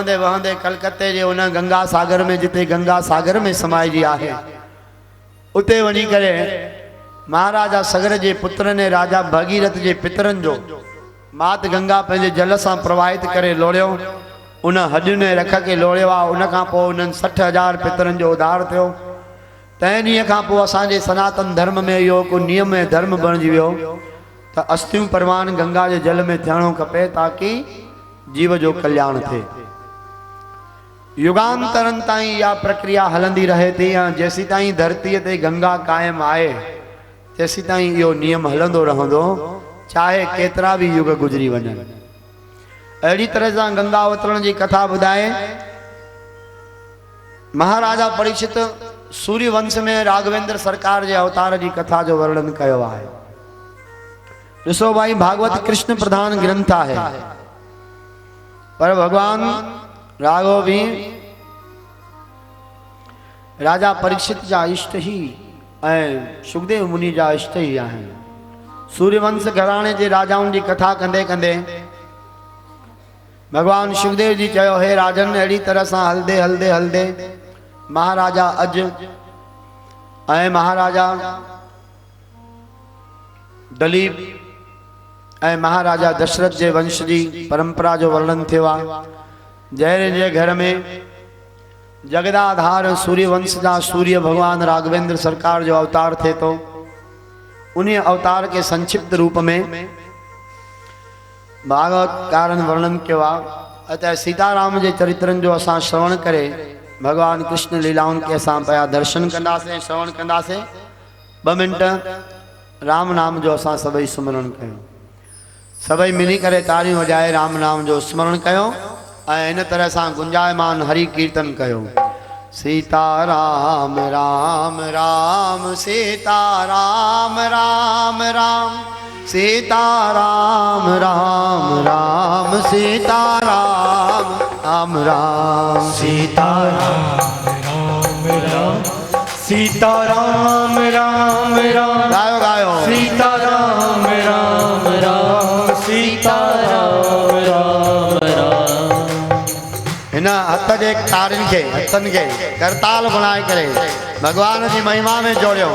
वहंदे वहंदे कलकत्ते जे उन गंगा सागर में, जिते गंगा सागर में समाइजी आहे, उते वञी करे महाराजा सगर जे पुत्र ने राजा भगीरथ जे पितरन जो मात गंगा पंहिंजे जल सां प्रवाहित करे लोड़ियो। उन हॾ ने रख के लोड़ियो आहे। उन खां पोइ उन्हनि 60,000 पितरन जो उद्धार थियो। तंहिं ॾींहं खां पोइ असांजे सनातन धर्म में इहो को नियम ऐं धर्म बणिजी वियो त अस्थियूं परवान गंगा जे जल में थियणो खपे ताकि जीव जो कल्याण थिए। युगांतरन ताईं इहा प्रक्रिया हलंदी रहे थी। जेसी ताईं धरतीअ ते गंगा कायम आहे तेसी ताईं इहो नियम हलंदो रहंदो, चाहे केतिरा भी युग गुजरी वञनि। अहिड़ी तरह सां गंगा अवतरण जी कथा ॿुधाए महाराजा परीक्षित सूर्य वंश में राघवेंद्र सरकार जे अवतार जी कथा जो वर्णन कयो आहे। ॾिसो भाई, भागवत कृष्ण प्रधान ग्रंथ आहे, पर भगवान राघव भी राजा परीक्षित जा इष्ट ही ऐं सुखदेव मुनि जा इष्ट ही आहिनि। सूर्यवंश घराणे जे राजाउनि जी कथा कंदे कंदे भगवान सुखदेव जी चयो, हे राजन, अहिड़ी तरह सां हलदे हलदे हलदे महाराजा अज ऐं महाराजा दलीप ऐं महाराजा दशरथ जे वंश जी परंपरा जो वर्णन थियो आहे। जहिड़े जे घर में जगदाधार सूर्यवंश जा सूर्य भगवान राघवेंद्र सरकार जो अवतार थे तो उन्हीं अवतार के संक्षिप्त रूप में भागवत कारण वर्णन किया। अतः सीताराम के चरित्रन जो असां श्रवण करे भगवान कृष्ण लीलाउन के असां पया दर्शन कंदासे, श्रवण कंदासे। 2 मिनट राम नाम जो असां सभई सुमरण कयो। सभई मिली करे तारियूं वजाए राम नाम जो स्मरण कयो ऐं इन तरह सां गुंजायमान हरि कीर्तन कयो। सीता राम राम राम सीता राम राम राम सीता राम राम राम सीता राम राम राम सीता राम राम राम सीता राम राम राम गायो गायो सीता राम राम राम सीता राम राम राम। इन हथ जे तारिन के हथन के करताल बनाए करे भगवान जी महिमा में जोड़ियो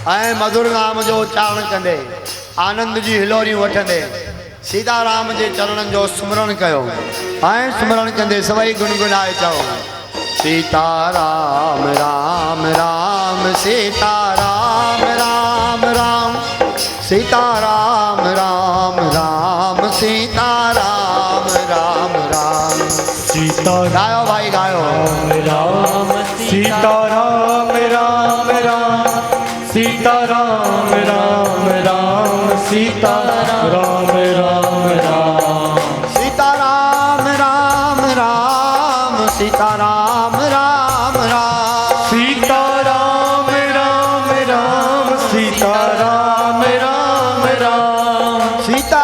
ऐं मधुर नाम जो उच्चारण कंदे आनंद जी हिलोरियूं वठंदे सीताराम जे चरणन जो सुमरण कयो ऐं सुमरण कंदे सभई गुनगुनाए चओ, सीता राम राम राम सीता राम राम राम सीता राम राम राम सीता राम राम राम सीता। गायो भाई गायो, राम सीता राम राम राम सीता राम राम राम सीता राम राम राम सीता राम राम राम सीता राम राम राम सीता राम राम राम सीता राम राम राम सीता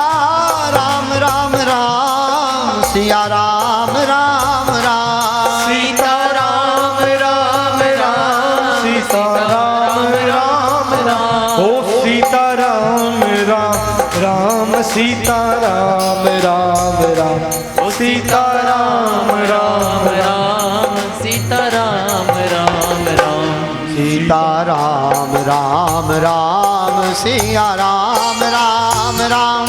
राम राम राम सिया राम राम राम सीता राम राम राम सीता राम राम राम ओ सीता राम राम राम सीता राम राम राम ओ सीता राम राम राम सीता राम राम राम सीता राम राम राम सिया राम राम राम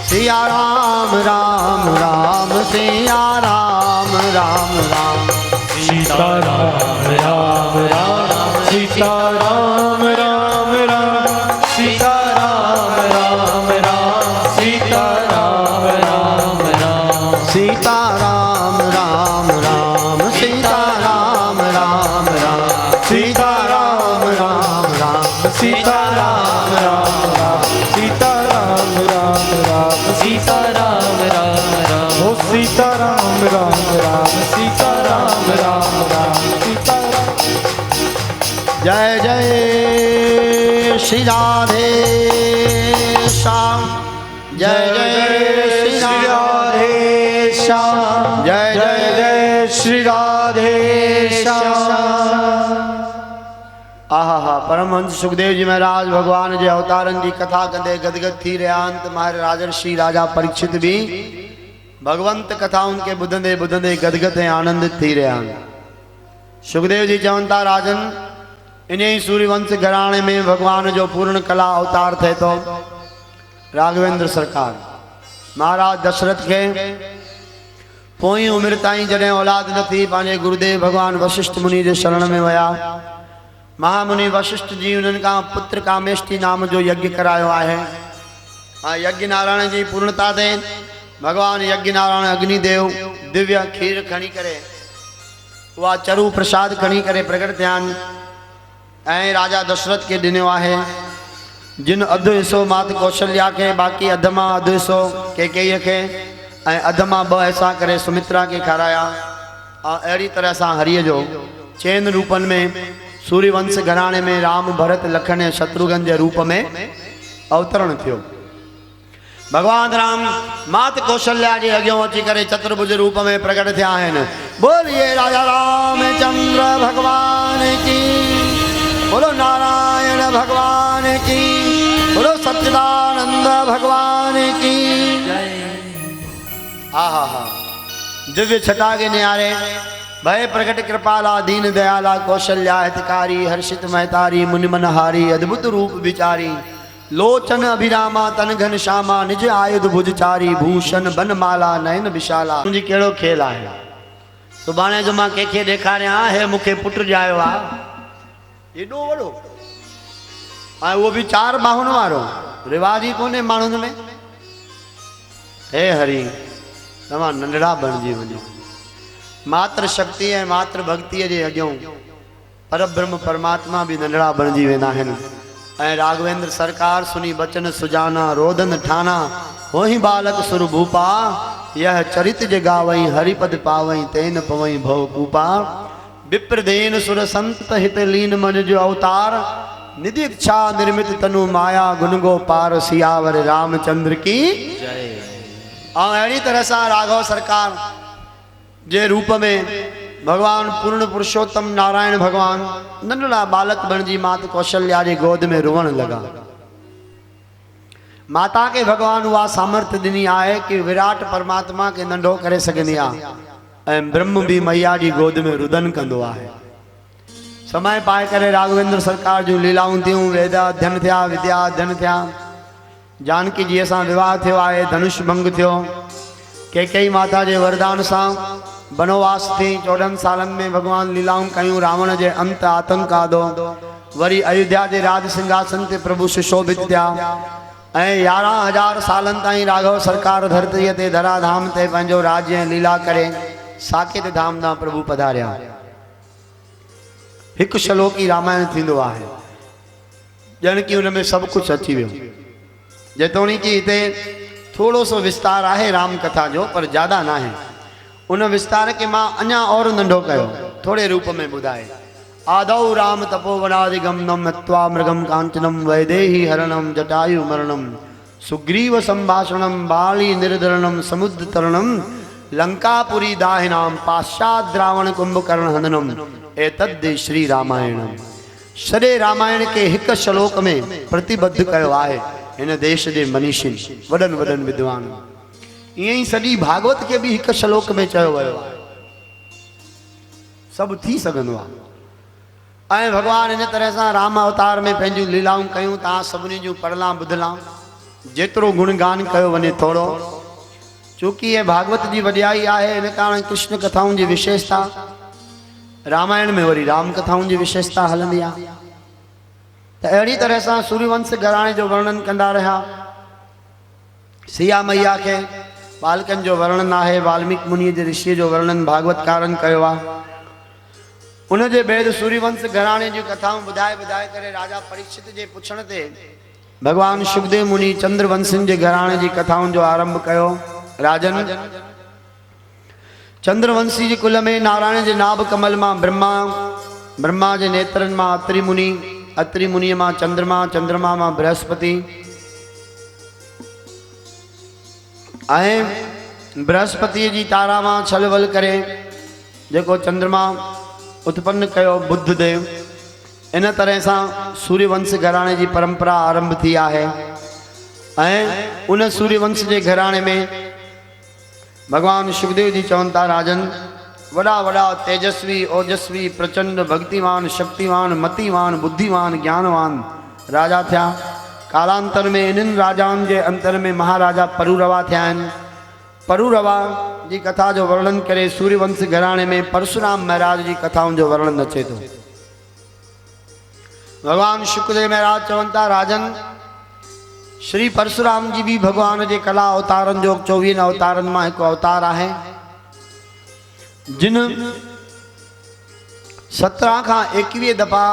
सिया राम राम राम सिया राम राम राम सीता राम राम राम सीता राम राम राम सीता राम राम राम सीता राम राम राम सीता राम राम राम सीता राम राम राम सीता राम राम राम सीता राम राम राम सीता राम राम राम सीता राम राम राम ओ सीता राम राम राम सीता राम राम राम सीता राम। जय जय श्री राधे श्याम जय जय श्री राधे श्याम जय जय जय श्री राधे श्याम। आहा परमहंस सुखदेव जी महाराज भगवान जे अवतारन की कथा कंदे गदगद थी रहा। अंत महाराज राजर्षि राजा परीक्षित भी भगवंत कथाउनि खे ॿुधंदे ॿुधंदे गदगद ऐं आनंदित थी रहिया आहिनि। सुखदेव जी चवनि था राजन, इन ही सूर्यवंश घराणे में भगवान जो पूर्ण कला अवतार थे तो राघवेंद्र सरकार महाराज दशरथ के पोई उम्र ताईं जॾहिं औलाद न थी पंहिंजे गुरुदेव भगवान वशिष्ठ मुनि जे शरण में वया। महामुनि वशिष्ठ जी उन्हनि खां पुत्र कामेष्टि नाम जो यज्ञ करायो आहे। यज्ञ नारायण जी पूर्णता ते भगवान यज्ञ नारायण अग्निदेव दिव्य खीर खणी करे वह चरु प्रसाद खणी करे प्रकट थिया ऐं राजा दशरथ के ॾिनो आहे। जिन अधु हिस्सो मात कौशल्या के, बाक़ी अध मां अधु हिस्सो कैकेयीअ खे ऐं अध मां 2 हिस्सा करे सुमित्रा के खाराया। अहिड़ी तरह सां हरिय जो चैन रूपन में सूर्यवंश घराणे में राम भरत लखन ऐं शत्रुघ्न के रूप में अवतरण थियो। भगवान राम मात कौशल्या के अॻियों अची करे चतुर्भुज रूप में प्रकट थिया आहिनि। बोलिए राजा रामचंद्र भगवान की, बोलो नारायण भगवान की, बोलो सच्चिदानंद भगवान की जय। हा हा हा दिव्य छटा के न्यारे भय प्रकट कृपाला दीन दयाला कौशल्या हितकारी हर्षित महतारी मुनि मनहारी अद्भुत रूप विचारी लोचन अभिरामा तन घन श्यामा निज आयुध भुजचारी भूषण बनमाला नयन विशाला। मुझी केड़ो खेल आहे सुभाणे जो मां कंहिंखे ॾेखारियां हे मूंखे पुट ॼायो आहे एॾो वॾो ऐं उहो बि 4 बाहुनि वारो रिवाज ई कोन्हे माण्हुनि में। हे हरि तव्हां नंढड़ा बणिजी वञो। मात्र शक्ति ऐं मात्र भक्ति जे अॻियों परब्रह्म परमात्मा भी नंढड़ा बणिजी वेंदा आहिनि। ऐं राघवेंद्र सरकार सुनी बचन सुजाना रोदन ठाना हो ही बालक सुर भूपा यह चरित जगावई हरिपद पावई तेन पवई भव कूपा। विप्रदेन सुर संत हित लीन मन जो अवतार निधि इच्छा निर्मित तनु माया गुण गोपार सियावर रामचंद्र की जय। अहिड़ी तरह सां राघव सरकार जे रूप में भगवान पूर्ण पुरुषोत्तम नारायण भगवान नंढड़ा बालक बणजी मात कौशल्या जी गोद में रोवण लगा। माता के भगवान वह सामर्थ्य दिनी आहे कि विराट परमात्मा के नंढो करे सघंदी आहे ऐं ब्रह्म भी मैया जी गोद में रुदन कंदो आहे। समय पाए करे राघवेंद्र सरकार जो लीलाऊं थियूं, वेद अध्ययन थिया, विद्या अध्ययन थिया। जानकी जी सां विवाह थियो आहे, धनुष भंग थियो। कैकेयी माता जे वरदान सां बनवास थी 14 सालन में भगवान लीलाऊं कयूं। रावण जे अंत आतंक आदो वरी अयोध्या के राज सिंहासन ते प्रभु सुशोभित थिया ऐं 11,000 सालन ताईं राघव सरकार धरती ते धराधाम ते पंहिंजो राज्य ऐं लीला करे साकेत धाम तां प्रभु पधारिया। हिकु श्लोकी रामायण थींदो आहे ॼण की उन में सब कुछ अची वियो। जेतोणीकि हिते थोड़ो सो विस्तार आहे राम कथा जो, पर ज्यादा ना है। उन विस्तार के मां अञा और नंढो कयो थोड़े रूप में बुधाए। आदौ राम तपोवनादिगमनम नत्वा मृगम कांचनम वैदेही हरणम जटायु मरणम सुग्रीव संभाषणम बाली निर्धरणम समुद्र तरणम लंकापुरी दाहिनाम पाश्चात रावण कुंभकर्ण हननम एतद् श्री रामायणम। सॼे रामायण के हिक श्लोक में प्रतिबद्ध कयो आहे इन देश के मनीषिन वडन वडन विद्वान। यही सॼी भागवत के भी हिक श्लोक में चयो वियो आहे। सब थी सघंदो आहे। भगवान इन तरह से राम अवतार में पंहिंजूं लीलाऊं कयूं। तव्हां सभिनी जूं पढ़ला ॿुधला जेतिरो गुणगान कयो वञे थोड़ो, चूंकि ये भागवत जी वॾियाई आहे। इन कारण कृष्ण कथाउं जी विशेषता, रामायण में वरी राम कथाउं जी विशेषता हलंदी आहे। त अहिड़ी तरह सां सूर्यवंश घराणे जो वर्णन कंदा रहा। सिया मैया के बालकन जो वर्णन आहे। वाल्मीकि मुनि जे ऋषि जो वर्णन भागवतकारन कयो आहे। उन जे बैद सूर्यवंश घराणे जी कथाऊं बुधाए बुधाए करे राजा परीक्षित जे पुछण ते भगवान सुखदेव मुनि चंद्रवंशन जे घराणे जी कथाउं जो आरंभ कयो। राजन, चंद्रवंशी जी कुल में नारायण जे नाभ कमल मां ब्रह्मा, ब्रह्मा जे नेत्रन मां अत्रि मुनि, अत्रि मुनि मां चंद्रमा, चंद्रमा मां बृहस्पति ऐं बृहस्पति जी तारा मां छलवल करे जेको चंद्रमा उत्पन्न कयो बुद्ध देव। इन तरह सां सूर्यवंश घराणे जी परंपरा आरंभ थी आहे। ऐं उन सूर्यवंश जे घराणे में भगवान सुखदेव जी चवनि था राजन वड़ा वड़ा तेजस्वी ओजस्वी प्रचंड भक्तिमान शक्तिमान मतिमान बुद्धिमान ज्ञानवान राजा थिया। कालांतर में इन्हनि राजाउनि जे अंतर में महाराजा परुरवा थिया आहिनि। परुरवा जी कथा जो वर्णन करे सूर्यवंश घराणे में परशुराम महाराज जी कथाउनि जो वर्णन अचे थो। भगवान शुक्रदेव महाराज चवनि था राजन श्री परशुराम जी भी भगवान जे कला अवतारन जो 24 अवतारन में एक अवतार है जिन 17 का 21 दफा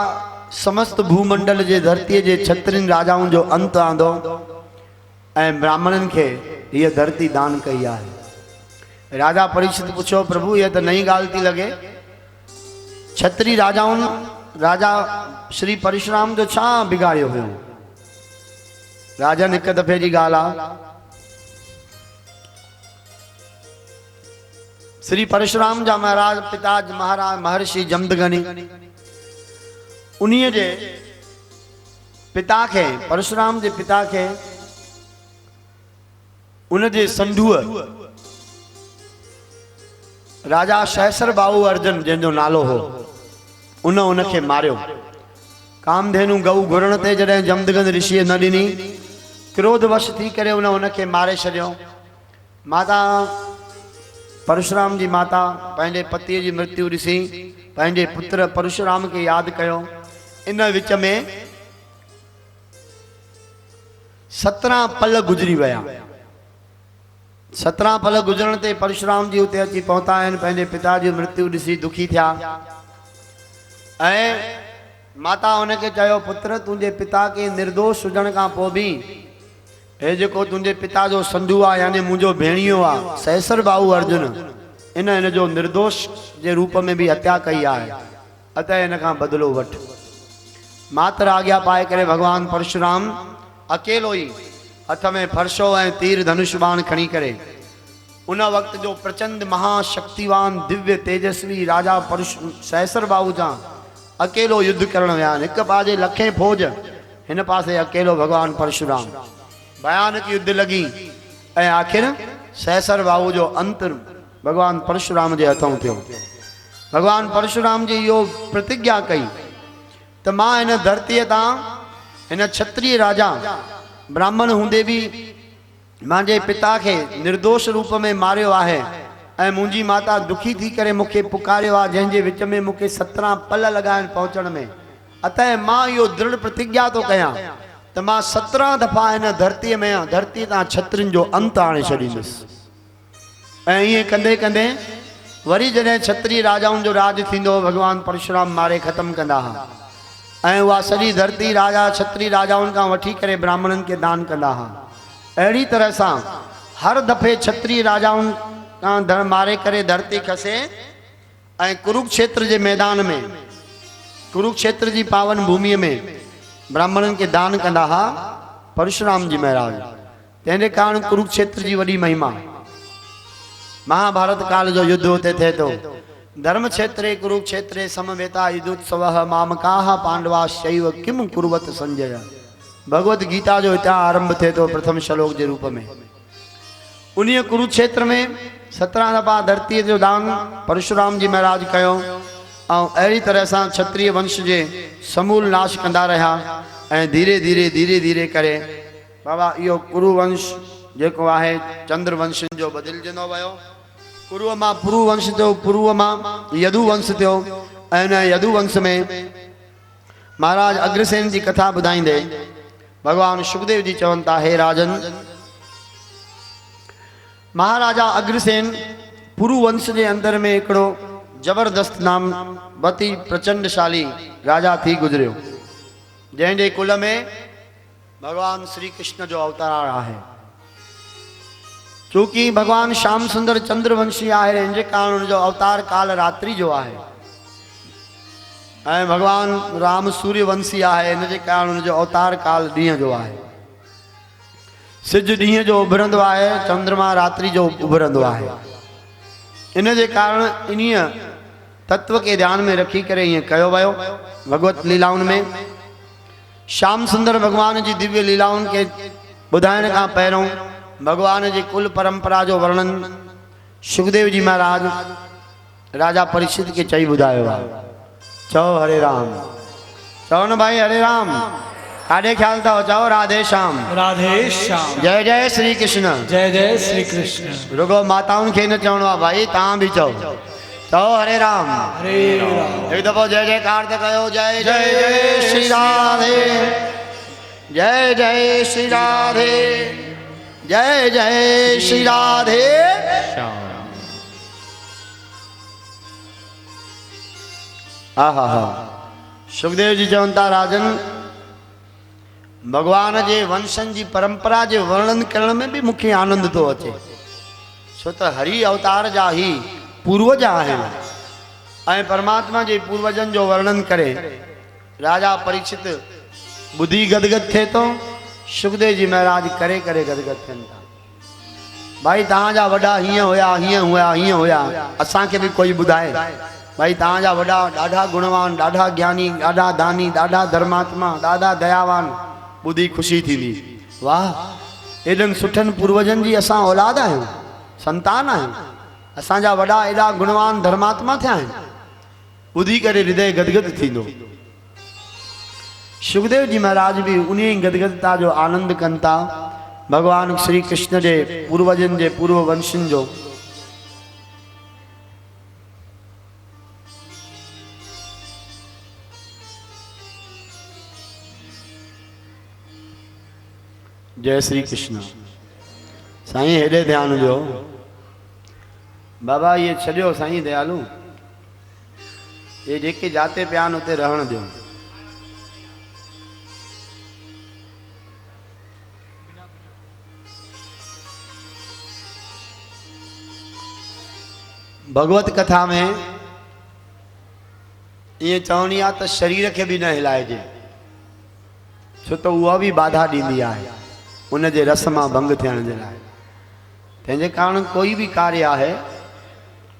समस्त भूमंडल जे धरती जे छत्रिन राजाओं जो अंत आंदो ऐं ब्राह्मणन के ये धरती दान कई है। राजा परीक्षित पूछो प्रभु ये तो नई गाल थी लगे छत्री राजाओं राजा श्री परशुराम जो छा बिगाड़ियो हो। राजन एक दफे जी गाल आ श्री परशुराम जा महाराज पिता महाराज महर्षि जमदगनी उन्हीं जे पिता के परशुराम जे पिता के उन जे संधुअ राजा सहसर बाहु अर्जुन जंहिंजो नालो हो उनखे मारियो। कामधेनु गऊ घुरण ते जॾहिं जमदगन ऋषि न ॾिनी क्रोधवश थी करे उनखे मारे छॾियो। माता परशुराम जी माता पंहिंजे पतीअ जी मृत्यु ॾिसी पंहिंजे पुत्र परशुराम के याद कयो। इन विच में 17 पल गुजरी वया। 17 पल गुजरण ते परशुराम जी उते अची पहुता आहिनि। पंहिंजे पिता जी मृत्यु ॾिसी दुखी थिया ऐं माता उनखे चयो पुत्र तुंहिंजे पिता के निर्दोष हुजण खां पोइ बि हे जेको तुंहिंजे पिता जो संधु आहे यानी मुंहिंजो भेणियो आहे सहसर बाहु अर्जुन इन जो निर्दोष जे रूप में भी हत्या कई आहे अतः इन खां बदलो वठ। मातर आज्ञा पाए करे भगवान परशुराम अकेलो ही हथ में फरशो ऐं तीर धनुष बाण खणी करे उन वक्त जो प्रचंड महाशक्तिवान दिव्य तेजस्वी राजा सहसर बाहु जा अकेलो युद्ध करण विया। एक पासे लखे फौज इन पासे अकेलो भगवान परशुराम भयानक युद्ध लगी ऐं आखिर सहसर बाहु जो अंत भगवान परशुराम के हथों थियो। भगवान परशुराम जी यो प्रतिज्ञा कई तो मां इन धरती ता इन क्षत्रिय राजा ब्राह्मण हुंदे भी मांजे पिता के निर्दोष रूप में मारियो आहे ऐं मुंहिंजी माता दुखी थी करे मुखे पुकारियो आहे जंहिंजे विच में मुखे 17 पल लगाइन पहुंचण में। अतः मां यो दृढ़ प्रतिज्ञा तो कयां तो मां 17 दफा इन धरती में धरती ता छत्रिन जो अंत आणे छॾींदुसि। ऐं ईअं कंदे कंदे वरी जॾहिं क्षत्रिय राजाउनि जो राज थींदो भगवान परशुराम मारे ख़त्म कंदा हा ऐं उहा सॼी धरती राजा क्षत्रिय राजाउनि खां वठी करे ब्राह्मणनि के दान कंदा हा। अहिड़ी तरह सां हर दफ़े क्षत्रिय राजाउनि खां मारे करे धरती खसे ऐं कुरुक्षेत्र जे मैदान में कुरुक्षेत्र जी पावन भूमि में ब्राह्मणन के दान कंदा हा परशुराम जी महाराज। तंहिंजे कारण कुरुक्षेत्र जी वॾी महिमा। महाभारत काल जो युद्ध होते थे तो धर्म क्षेत्रे कुरुक्षेत्रे समवेता युद्धोत्सव मामकाः पांडवा शैव किम कुर्वत संजय। भगवत गीता जो इतना आरंभ थे तो प्रथम श्लोक के रूप में उन्हीं कुरुक्षेत्र में 17 दफा धरती जो दान परशुराम जी महाराज कयो और अड़ी तरह से क्षत्रिय वंश के समूल नाश कंदा रहा ऐं धीरे धीरे धीरे धीरे करे बाबा यो कुरुवंश जेको आहे चंद्रवंश जो बदिलजंदो वियो। पूर्व मां पुरुवंश थियो पूर्व मां यदुवंश थियो ऐं उन यदुवंश में महाराज अग्रसेन जी कथा ॿुधाईंदे भगवान सुखदेव जी चवनि था हे राजन महाराजा अग्रसेन पुरुवंश के अंदर में एकड़ो जबरदस्त नाम बती प्रचंडशाली राजा थी गुजरियो जैसे कुल में भगवान श्री कृष्ण जो अवतार है। चूंकि भगवान श्याम सुंदर चंद्रवंशी है इन कारण जो अवतार काल रात्रि जो है ऐं भगवान राम सूर्यवंशी है इन कारण जो अवतार काल ॾींहं जो है। सिज ॾींहं जो उभरंदो है चंद्रमा रात्रि जो उभरंदो है। इन कारण इन तत्व के ध्यान में रखी करे ये कयो वयो भगवत लीलाउन में श्याम सुंदर भगवान जी दिव्य लीलाउन के बुधाइन का पैरों भगवान जी कुल परंपरा जो वर्णन सुखदेव जी महाराज राजा परीक्षित के चई बुधायो चो हरे राम चो न भाई हरे राम काडे ख्याल था चो राधे श्याम जय जय श्री कृष्ण रुगो माताउन के न चवणो भाई ता भी चो हरे राम एक दफो जय जयकार ते कयो जय जय श्री राधे जय जय श्री राधे जय जय श्री राधे आहा हा सुखदेव जी चवंता राजन भगवान जे वंशन जी परंपरा जे वर्णन करण में भी मुख्य आनंद तो अचे छो तो हरि अवतार जा ही पूर्वज आहिनि ऐं परमात्मा जे पूर्वजन जो वर्णन करे राजा परीक्षित बुद्धि गदगद थे तो सुखदेव जी महाराज करे करे गदगद थियनि था भाई तव्हांजा वॾा हीअं हुया हीअं हुया हीअं हुया असांखे भी कोई ॿुधाए भाई तव्हांजा वॾा ॾाढा गुणवान ॾाढा ज्ञानी ॾाढा दानी ॾाढा धर्मात्मा ॾाढा दयावान ॿुधी ख़ुशी थींदी वाह एॾनि सुठनि पूर्वजनि जी असां औलाद आहियूं संतान आहियूं असांजा वॾा एॾा गुणवान धर्मात्मा थिया आहिनि ॿुधी करे हृदय गदगद थींदो सुखदेव जी महाराज भी उन गदगदता जो आनंद कनि था भगवान श्री कृष्ण जे पूर्वजन जे पूर्व वंशन जो जय श्री कृष्ण साईं हेॾे ध्यान ॾियो बाबा ये छॾियो साईं दयालू ये जेके जाते पिया आहिनि उते रहण ॾियो भगवत कथा में ये चवणी आहे त शरीर के भी न हिलाइजे छो तो उहा भी बाधा ॾींदी आहे उन जे रस मां भंग थियण जे लाइ तंहिंजे कारण कोई भी कार्य आहे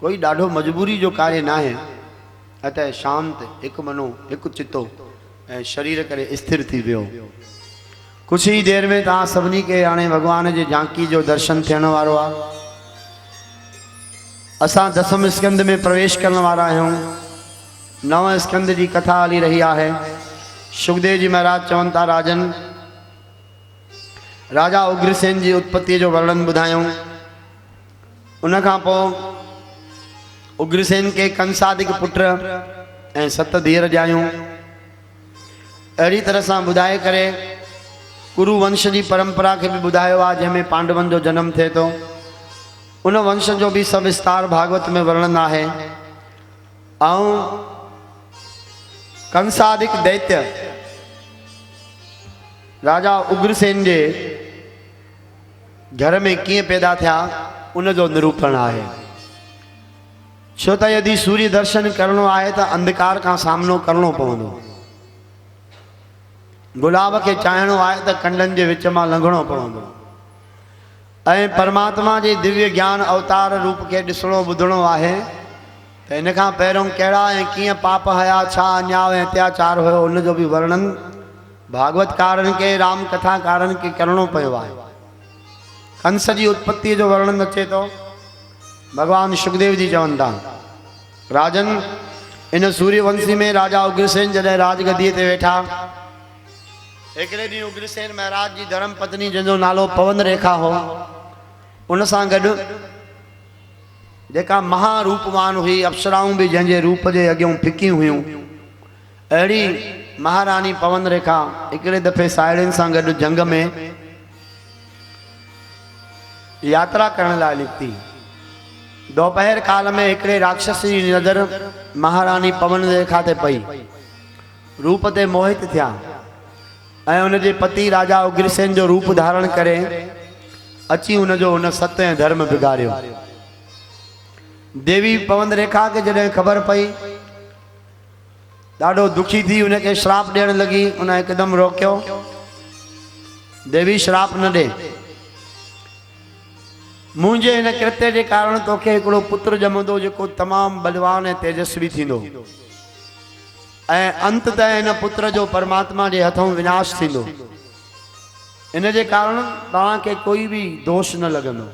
कोई ॾाढो मजबूरी जो कार्य ना है अतः शांत एक मनो एक चितो ऐं शरीर करे स्थिर थी वियो कुछ ही देर में तव्हां सभिनी के हाणे भगवान जे झांकी जो दर्शन थियण वारो आहे असां दसम स्कंद में प्रवेश करण वारा आहियूं नव स्कंद जी कथा हली रही है सुखदेव जी महाराज चवनि था राजन राजा उग्रसेन जी उत्पत्ति जो वर्णन ॿुधायूं उन खां पोइ उग्रसेन के कंसादिक पुत्र ऐं 7 धीअर ॼायूं अहिड़ी तरह सां ॿुधाए करे कुरु वंश जी परंपरा के भी ॿुधायो आहे जंहिंमें पांडवन जो जन्म थिए थो उन वंश जो भी सब विस्तार भागवत में वर्णन है कंसादिक दैत्य राजा उग्रसेन जे घर में किए पैदा थिया उन जो निरूपण है छो त यदि सूर्य दर्शन करणो है तो अंधकार का सामनो करणो पवंदो गुलाब के चाहणो है तो कंडन के विच में लंघणो पवंदो ऐं परमात्मा जे दिव्य ज्ञान अवतार रूप के ॾिसणो ॿुधणो आहे त इन खां पहिरों कहिड़ा ऐं कीअं पाप हया छा अन्याय ऐं अत्याचार हुयो उन जो भी वर्णन भागवतकारनि के राम कथाकारनि के करणो पियो आहे कंस जी उत्पत्ति जो वर्णन अचे थो भगवान सुखदेव जी चवनि था राजन इन सूर्यवंशी में राजा उग्रसेन जॾहिं राजगद्दीअ ते वेठा हिकिड़े ॾींहुं उग्रसेन महाराज जी धर्म पत्नी जंहिंजो नालो पवन रेखा हो उन सां गॾु जेका महारूपवान हुई अप्सराऊं भी जंहिंजे रूप जे अॻियों फिकी हुयूं अहिड़ी महारानी पवन रेखा हिकिड़े दफ़े साहेड़ियुनि सां गॾु जंग में यात्रा करण लाइ निकिती दोपहर काल में हिकिड़े राक्षस जी नज़र महारानी पवन रेखा ते पई रूप ते मोहित थिया ऐं उन जे पति राजा उग्रसेन जो रूप धारण करे अची उन जो उन सत्य धर्म बिगाड़ियो देवी पवन रेखा के जॾहिं ख़बर पई ॾाढो दुखी थी उनके श्राप ॾियण लगी उन एकदम रोकियो देवी श्राप न दे मुझे इन कृत्य के कारण तोखे हिकिड़ो पुत्र जमंदो जेको तमाम बलवान ऐं तेजस्वी थींदो ऐं अंततः इन पुत्र जो परमात्मा के हथों विनाश थींदो इन जे कारण तव्हांखे कोई भी दोष न लगंदो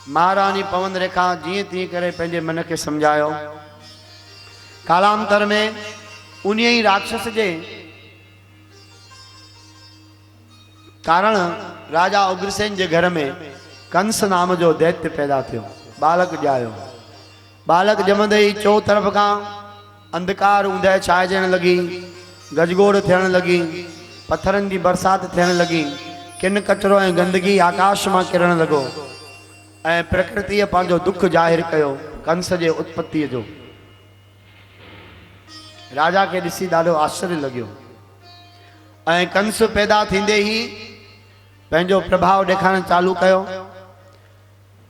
महारानी पवन रेखा जीअं तीअं करे पंहिंजे मन खे सम्झायो। कालांतर में उन ही राक्षस जे कारण राजा उग्रसेन जे घर में कंस नाम जो दैत्य पैदा थियो, बालक ॼायो। बालक जमंदे ही चो तरफ का अंधकार ऊंदहि छाइजण लगी, गजगोड़ थियण लगी, पत्थरन की बरसात थियण लगी, किन कचरो ऐं गंदगी आकाश में किरण लगो ऐं प्रकृति पांजो दुख जाहिर कयो कंस जे उत्पत्ति जो। राजा के दिसी ॾाढो आश्चर्य लग्यो ऐं कंस पैदा थींदे ही पंहिंजो प्रभाव ॾेखारण चालू कयो।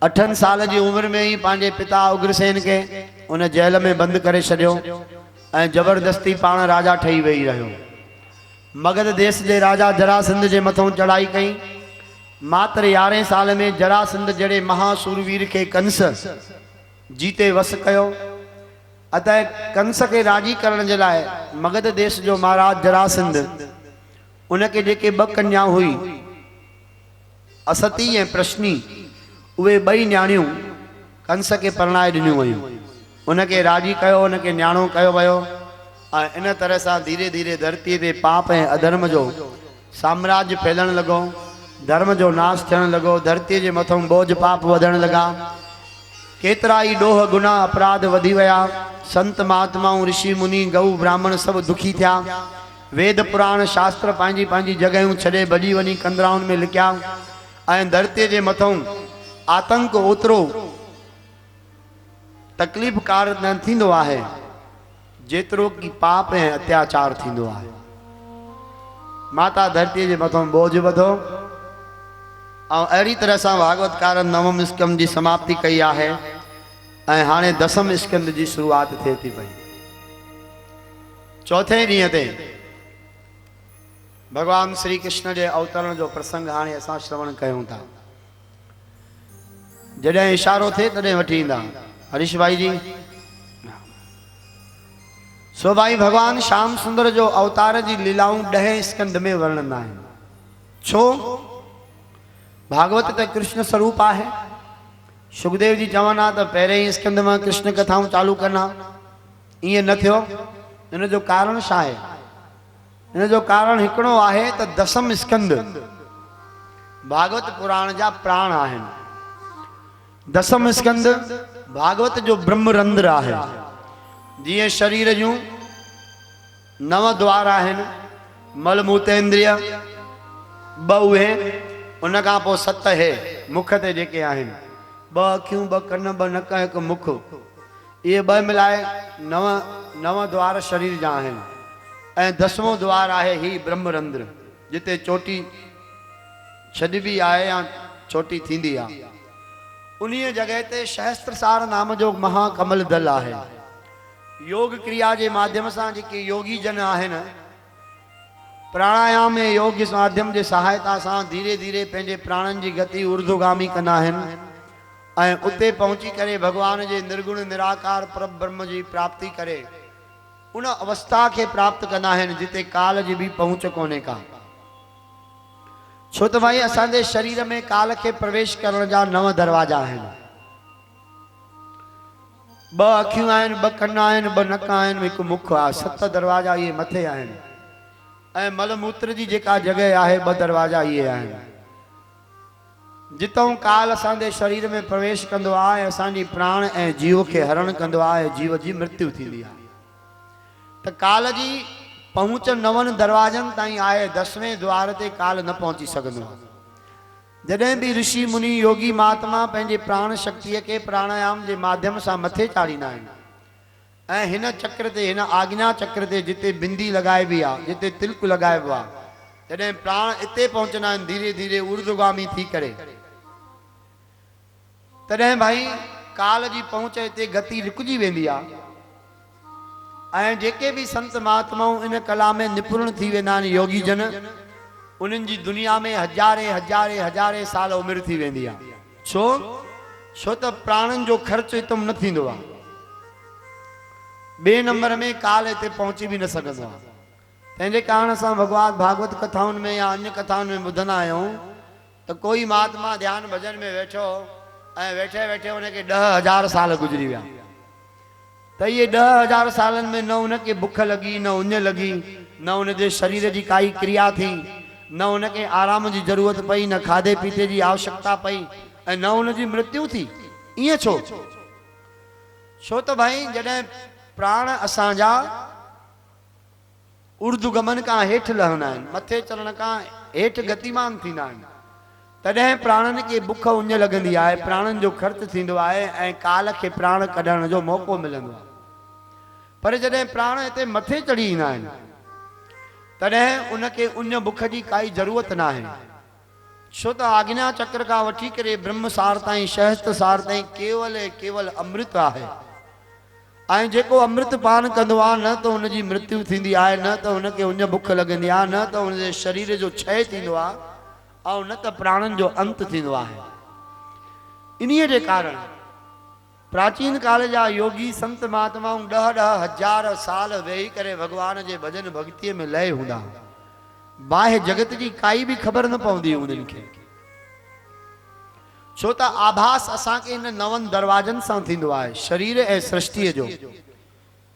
8 साल की उम्र में ही पांजे पिता उग्रसेन के उन जेल में बंद करे छॾियो ऐं जबरदस्ती पाण राजा ठही वेही रहियो। मगध देश के राजा जरासंध के मथों चढ़ाई कई। मात्र 11 साल में जरासंध जड़े महासूरवीर के कंस जीते वस कयो। अतः कंस के राजी करण जे लाए मगध देश जो महाराज जरासंध उनके जेके 2 कन्या हुई असती ऐं प्रश्नी, उहे 2 न्याणियों कंस के परणाए ॾिनियूं वयूं। उनके राजी कयो, उनके न्याणो कयो वियो। इन तरह से धीरे धीरे धरती पे पाप ऐं अधर्म जो साम्राज्य फैलण लगो, धर्म जो नाश थियण लगो, धरती के मथों बोझ पाप वधण लगा। केतरा ही डोह गुनाह अपराध वधी वया। संत महात्माओं ऋषि मुनि गऊ ब्राह्मण सब दुखी थिया। वेद पुराण शास्त्र पांजी पांजी जगहों छड़े भजी वनी कंदराउन में लिखिया ऐं धरती के मथों आतंक ओतरो तकलीफ़कार न थींदो आहे जेतरो की पाप ऐं अत्याचार थींदो आहे। माता धरती के मथों बोझ वधो और अड़ी तरह से भागवतकार नवम स्कंद की समाप्ति कई है ऐं हाणे 10म स्कंद की शुरुआत थे थी पई। चौथे ॾींहं ते भगवान श्री कृष्ण के अवतरण जो प्रसंग हाणे असां श्रवण कयूं था। जॾहिं इशारो थे तॾहिं वठी ईंदा हरीश भाई जी। सो भाई भगवान श्याम सुंदर जो अवतार की लीलाऊं 10 स्कंद में वर्णन है। छो भागवत तो कृष्ण स्वरूप है। सुखदेव जी चवना तो पहले ही स्कंद में कृष्ण कथाऊं चालू करना, ये न थियो। इन जो कारण छा है? इन जो कारण हिकड़ो आहे तो 10म स्कंद भागवत पुराण जा प्राण आहिन। 10म स्कंद भागवत जो ब्रह्मरंध्र आहे। जी शरीर जूं 9 द्वार आहिन, मलमूत्रेंद्रिय 2 उहे, उन खां पोइ 7 है मुख ते जेके आहिन, 2 अखियूं 2 कन 2 नक 1 मुख, ये 2 मिलाए 9 द्वार शरीर जा आहिन। ऐं 10वों द्वार आहे ही ब्रह्मरंध्र जिते चोटी छॾबी आहे या चोटी थींदी आहे। उन्हीं जगह ते सहस्त्रसार नाम जो महाकमल दल आहे। योग क्रिया के माध्यम से जेके योगी जन आहिन प्राणायाम में योग के माध्यम के सहायता से धीरे धीरे पेंजे प्राणन की गति ऊर्ध्वगामी कंदा आहिन ऐं उते पहुंची करे भगवान के निर्गुण निराकार परम ब्रह्म की प्राप्ति करे उन अवस्था के प्राप्त करना है जिते काल जी भी पहुंच कोने का। छो तो भाई असांजे शरीर में काल के प्रवेश करण जा 9 दरवाजा हैं। 2 अखियूं आहिन, 2 कन आहिन, 2 नक आहिन, 1 मुख आहे। 7 दरवाजा ये मथे आहिन। ऐं मलमूत्र जी जेका जगह आहे 2 दरवाजा ये आहिन। जितों काल असांजे शरीर में प्रवेश कंदो आहे असांजी प्राण ऐं जीव के हरण कंदो आहे, जीव जी मृत्यु थींदी आहे। तो काल जी पहुंच 9 दरवाजन ताई आए, 10वें द्वार ते काल न पहुंची सकंदो। जॾहिं भी ऋषि मुनि योगी महात्मा पेंजे प्राण शक्ति के प्राणायाम के माध्यम से मथे चाड़ींदा आहिनि ऐं हिन चक्र ते, हिन आज्ञा चक्र ते जिते बिंदी लगाइबी आहे, जिते तिलक लगाइबो आहे, जॾहिं प्राण इते पहुचंदा आहिनि धीरे धीरे ऊर्ध्वगामी थी करे, तॾहिं भाई काल जी पहुंच इते गति रुकजी वेंदी आहे। ऐं जेके भी संत महात्माऊं इन कला में निपुण थी वेंदा आहिनि योगी जन, उन्हनि जी दुनिया में हजारे साल उम्र थी वेंदी आहे। छो त प्राणन जो खर्च इतम न थींदो आहे। 2 नंबर में काल इते पहुंची भी न सकंदो आहे। तंहिंजे कारण सां भगवान भागवत कथाउनि में या अन्य कथाउनि में ॿुधंदा आहियूं त कोई महात्मा ध्यान भजन में वेठो ऐं वेठे वेठे उनखे 10,000 साल गुजरी विया। त ये 10,000 सालन में न उनखे बुख लगी, न उञ लगी, न उनजे शरीर जी काई क्रिया थी, न उनखे आराम जी जरूरत पई, न खाधे पीते जी आवश्यकता पई, ऐं न उनजी मृत्यु थी। इएं छो? छो त भाई जॾहिं प्राण असांजा ऊर्ध्वगमन का हेठि लहंदा आहिनि, मथे चढ़ण का हेठि गतिमान थींदा आहिनि, तॾहिं प्राणनि खे बुख उञ लॻंदी आहे, प्राणनि जो खर्च थींदो आहे ऐं काल खे प्राण कढण जो मौक़ो मिलंदो आहे। पर जॾहिं प्राण हिते मथे चढ़ी ईंदा आहिनि तॾहिं उनखे उञ बुख जी काई ज़रूरत न आहे। छो त आज्ञा चक्र खां वठी करे ब्रह्म सार ताईं, शहस्त सार ताईं केवल ऐं केवल अमृत आहे। ऐं जेको अमृत पान कंदो आहे न त उनजी मृत्यु थींदी आहे, न त उनखे उञ बुख लॻंदी आहे, न त उनजे शरीर जो क्षय थींदो आहे, ऐं न त प्राणनि जो अंत थींदो आहे। इन्हीअ जे कारण प्राचीन काल जा योगी संत महात्माऊं 10,000 साल वेही करे भगवान जे भजन भक्तीअ में लय हूंदा। बाह्य जगत जी काई भी ख़बर न पवंदी उन्हनि खे। छो त आभास असांखे इन 9 दरवाजनि सां थींदो आहे, शरीर ऐं सृष्टिअ जो।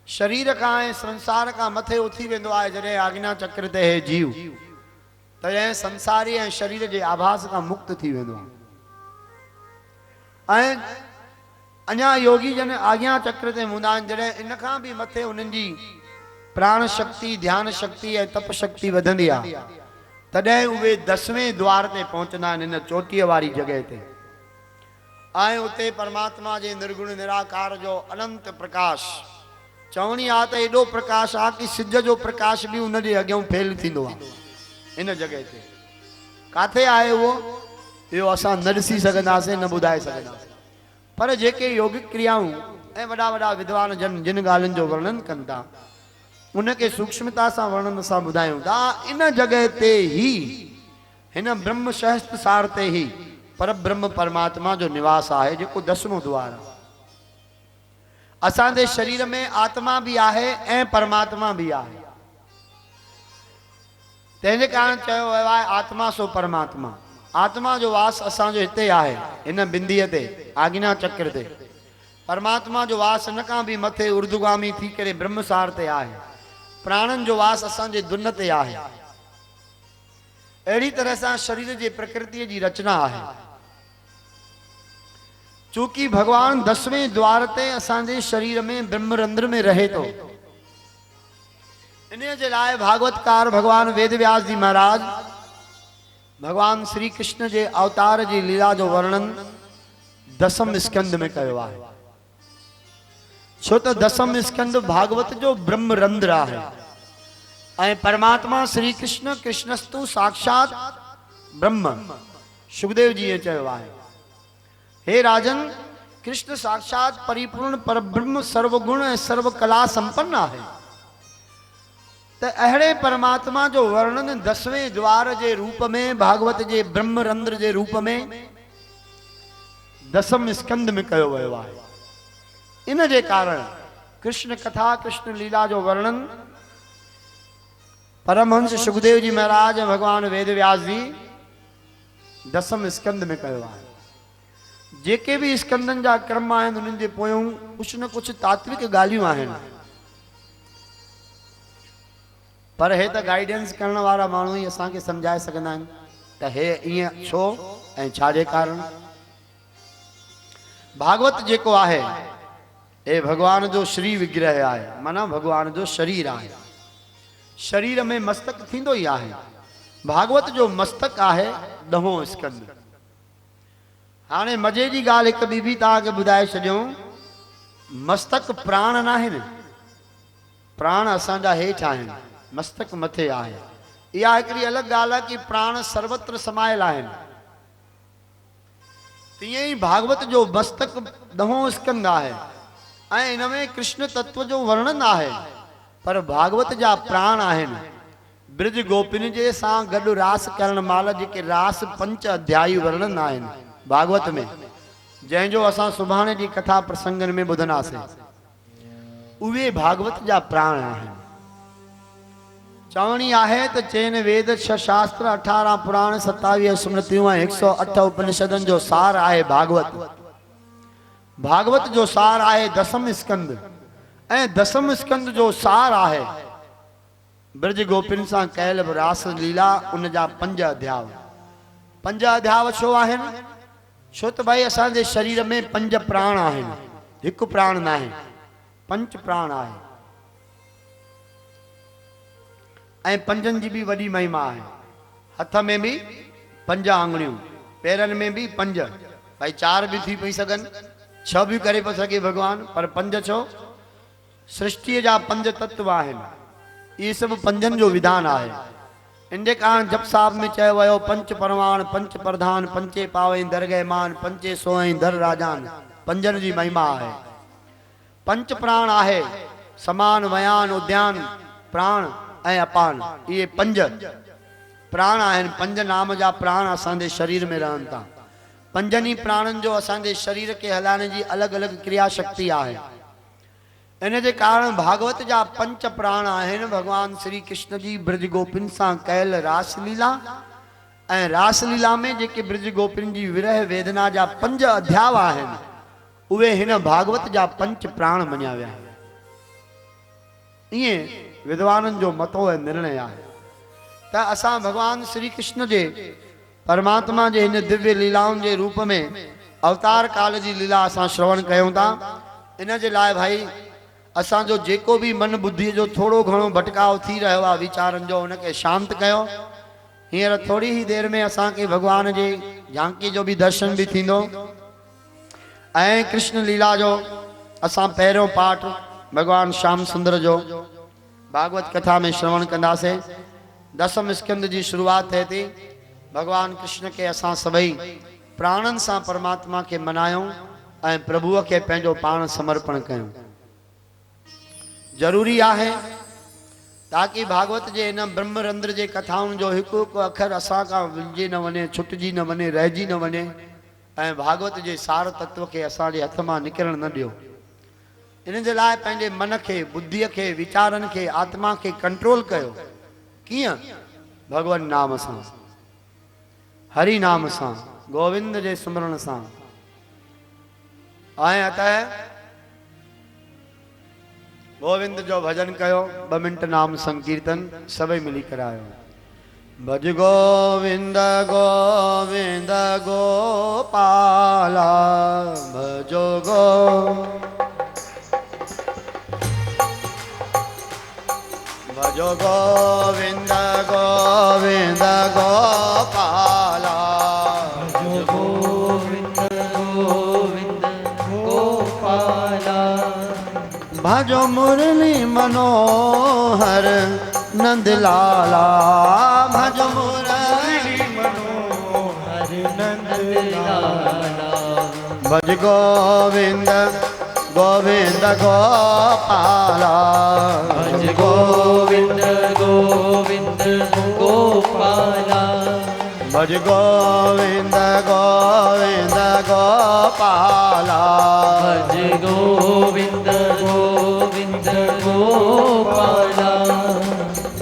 शरीर खां ऐं संसार खां मथे उथी वेंदो आहे जॾहिं आज्ञा चक्र ते हे जीव, तॾहिं संसारी ऐं शरीर जे आभास खां मुक्त थी वेंदो आहे। ऐं अञा योगी जन आज्ञा चक्र ते हूंदा आहिनि, जॾहिं इन खां बि मथे उन्हनि जी प्राण शक्ति, ध्यान शक्ति ऐं तप शक्ति वधंदी आहे, तॾहिं उहे 10वें द्वार ते पहुचंदा आहिनि, इन चोटीअ वारी जॻह ते। ऐं उते परमात्मा जे निर्गुण निराकार जो अनंत प्रकाश, चवणी आहे त एॾो प्रकाश आहे कि सिज जो प्रकाश बि उन जे अॻियां फेल थींदो आहे। इन जॻह ते काथे आहे उहो, इहो असां न ॾिसी सघंदासीं, न ॿुधाए सघंदासीं। पर जेके योगिक क्रियाऊं ऐं वॾा वॾा विद्वान जन जिन ॻाल्हियुनि जो वर्णन कनि था, उनखे सूक्ष्मता सां वर्णन सां ॿुधायूं था। इन जॻह ते ही, हिन ब्रह्म शहस्त सार ते ही पर ब्रह्म परमात्मा जो निवास आहे, जेको 10वां द्वार आहे। असांजे शरीर में आत्मा भी आहे ऐं परमात्मा भी आहे। तंहिंजे कारण चयो वियो आहे आत्मा सो परमात्मा। आत्मा जो वास असांजो हिते आहे, हिन बिंदीअ ते, आज्ञा चक्र ते। परमात्मा जो वास इन खां भी मथे ऊर्ध्वगामी थी करे ब्रह्मसार ते आहे। प्राणनि जो वास असांजे दुन ते आहे। अहिड़ी तरह सां शरीर जे प्रकृतिअ जी रचना आहे। चूंकि भगवान 10वें द्वार ते असांजे शरीर में ब्रह्मरंध्र में रहे थो, इन जे लाइ भागवतकार भगवान वेद व्यास जी महाराज भगवान श्री कृष्ण जे अवतार जी लीला जो वर्णन 10म स्कंद में कयो आहे। छो त 10म स्कंद भागवत जो ब्रह्मरंध्र आहे ऐं परमात्मा श्री कृष्ण कृष्णस्तु साक्षात ब्रह्म। सुखदेव जी ये चयो आहे, हे राजन, कृष्ण साक्षात परिपूर्ण परब्रह्म सर्वगुण ऐं सर्व कला संपन्न आहे। त अहिड़े परमात्मा जो वर्णन 10वें द्वार जे रूप में, भागवत जे ब्रह्मरंध्र जे रूप में 10म स्कंद में कयो वियो आहे। इन जे कारण कृष्ण कथा, कृष्ण लीला जो वर्णन परमहंस सुखदेव जी महाराज भगवान वेद व्यास जी 10म स्कंद में कयो आहे। जेके भी स्कंदन जा क्रम आहिनि, उन्हनि जे पोयों कुछ न कुछ तात्विक ॻाल्हियूं आहिनि। पर हे त गाइडेंस करण वारा माण्हू ही असांखे समझाए सघंदा आहिनि त हे ईअं छो ऐं छाजे कारण। भागवत जेको आहे हे भगवान जो श्री विग्रह आहे, माना भगवान जो शरीर आहे। शरीर में मस्तक थींदो ही आहे। भागवत जो मस्तक आहे 10हों स्कंद। हाणे मजे जी ॻाल्हि हिकु ॿी बि तव्हांखे ॿुधाए छॾियूं, मस्तक प्राण न आहिनि। प्राण असांजा हेठि आहिनि, मस्तक मथे आहे। इहा हिकिड़ी अलॻि ॻाल्हि आहे कि प्राण सर्वत्र समायल आहिनि। तीअं ई भागवत जो मस्तक 10हों स्कंद आहे ऐं इन में कृष्ण तत्व जो वर्णन आहे। पर भागवत जा प्राण आहिनि ब्रज गोपिन जे सां गॾु रास करण महिल जेके रास 5 अध्यायी वर्णन आहिनि भागवत में, जंहिंजो असां सुभाणे जी कथा प्रसंगन में ॿुधंदासीं, उहे भागवत जा प्राण आहिनि। चवणी आहे त चैन वेद 6 शास्त्र 18 पुराण 27 स्मृतियूं ऐं 108 उपनिषदनि जो सार आहे भागवत। भागवत जो सार आहे दसम स्कंद ऐं दसम स्कंद जो सार आहे ब्रज गोपिन सां कयल रास लीला उन जा 5 अध्याय। 5 अध्याय छो आहिनि? छो त भाई असांजे शरीर में 5 प्राण आहिनि, हिकु प्राण न आहे, 5 प्राण आहे ऐं 5 जी भी वॾी महिमा आहे। हथ में भी 5 आंगुरियूं, पैरनि में भी 5, भाई 4 भी थी पई सघनि, 6 भी करे पियो सघे भगवान, पर 5 छो? सृष्टि जा 5 तत्व आहिनि। ये सब 5 जो विधान आहे। इनके कारण जप साहब में चयो वियो 5 परवान 5 प्रधान 5 पावे दरगह मान 5 सोए दर राजान। 5 जी महिमा आहे। 5 प्राण आहे, समान वयान उद्यान प्राण ऐं अपान। ये 5 प्राण आहिनि। 5 नाम जा प्राण असांजे शरीर में रहनि था। 5 प्राणनि जो असांजे शरीर के हलाइण जी अलग अलग क्रिया शक्ति आहे। इन जे कारण भागवत जा 5 प्राण आहिनि भगवान श्री कृष्ण जी ब्रज गोपिन सां कयल रासलीला ऐं रासलीला में जेके ब्रज गोपिन जी विरह वेदना जा 5 अध्याय आहिनि उहे हिन भागवत जा 5 प्राण मञिया विया आहिनि। इएं विद्वाननि जो मतो ऐं निर्णय आहे त असां भगवान श्री कृष्ण जे परमात्मा जे हिन दिव्य लीलाउनि जे रूप में अवतार काल जी लीला असां श्रवण कयूं था। इन जे लाइ भाई असांजो जेको भी मन बुद्धि जो थोड़ो घणो भटकाव थी रहियो आहे वीचारनि जो, उनके शांत कयो। हींअर थोड़ी ही देर में असांखे भगवान जे झांकी जो भी दर्शन भी थींदो ऐं कृष्ण लीला जो असां पहिरियों पाठ भगवान श्याम सुंदर जो भागवत कथा में श्रवण कंदासीं। दसम स्कंद जी शुरुआत थिए थी। भगवान कृष्ण के असां सभई प्राणन सां परमात्मा के मनायूं ऐं प्रभुअ के पंहिंजो पाण समर्पण कयूं। जरूरी आहे ताकि भागवत जे इन ब्रह्मरंध्र जे कथाउनि जो हिकु हिकु अखर असां खां विञिजी न वञे, छुटिजी न वञे, रहिजी न वञे ऐं भागवत जे सार तत्व के असांजे हथ मां निकिरण न ॾियो। इन जे लाइ पंहिंजे मन के, बुद्धीअ के, वीचारनि के, आत्मा के कंट्रोल कयो। कीअं? भगवान नाम सां, हरि नाम सां, गोविंद जे सिमरण सां। ऐं अतः गोविंद जो भजन कयो। 2 मिंट नाम संकीर्तन सभई मिली करायो। भज गोविंद गोविंद गोपाला भजो भजो गोविंद गोविंद गोपाला भजो गोविंद गोविंद गोपाला भजो मुरली मनोहर नंद लाला भजो मुरली मनोहर नंद लाला भज गोविंद गोविंद गोपाला भज गोविंद गोविंद गोपाला भज गोविंद गोविंद गोपाला भज गोविंद गोविंद गोपाला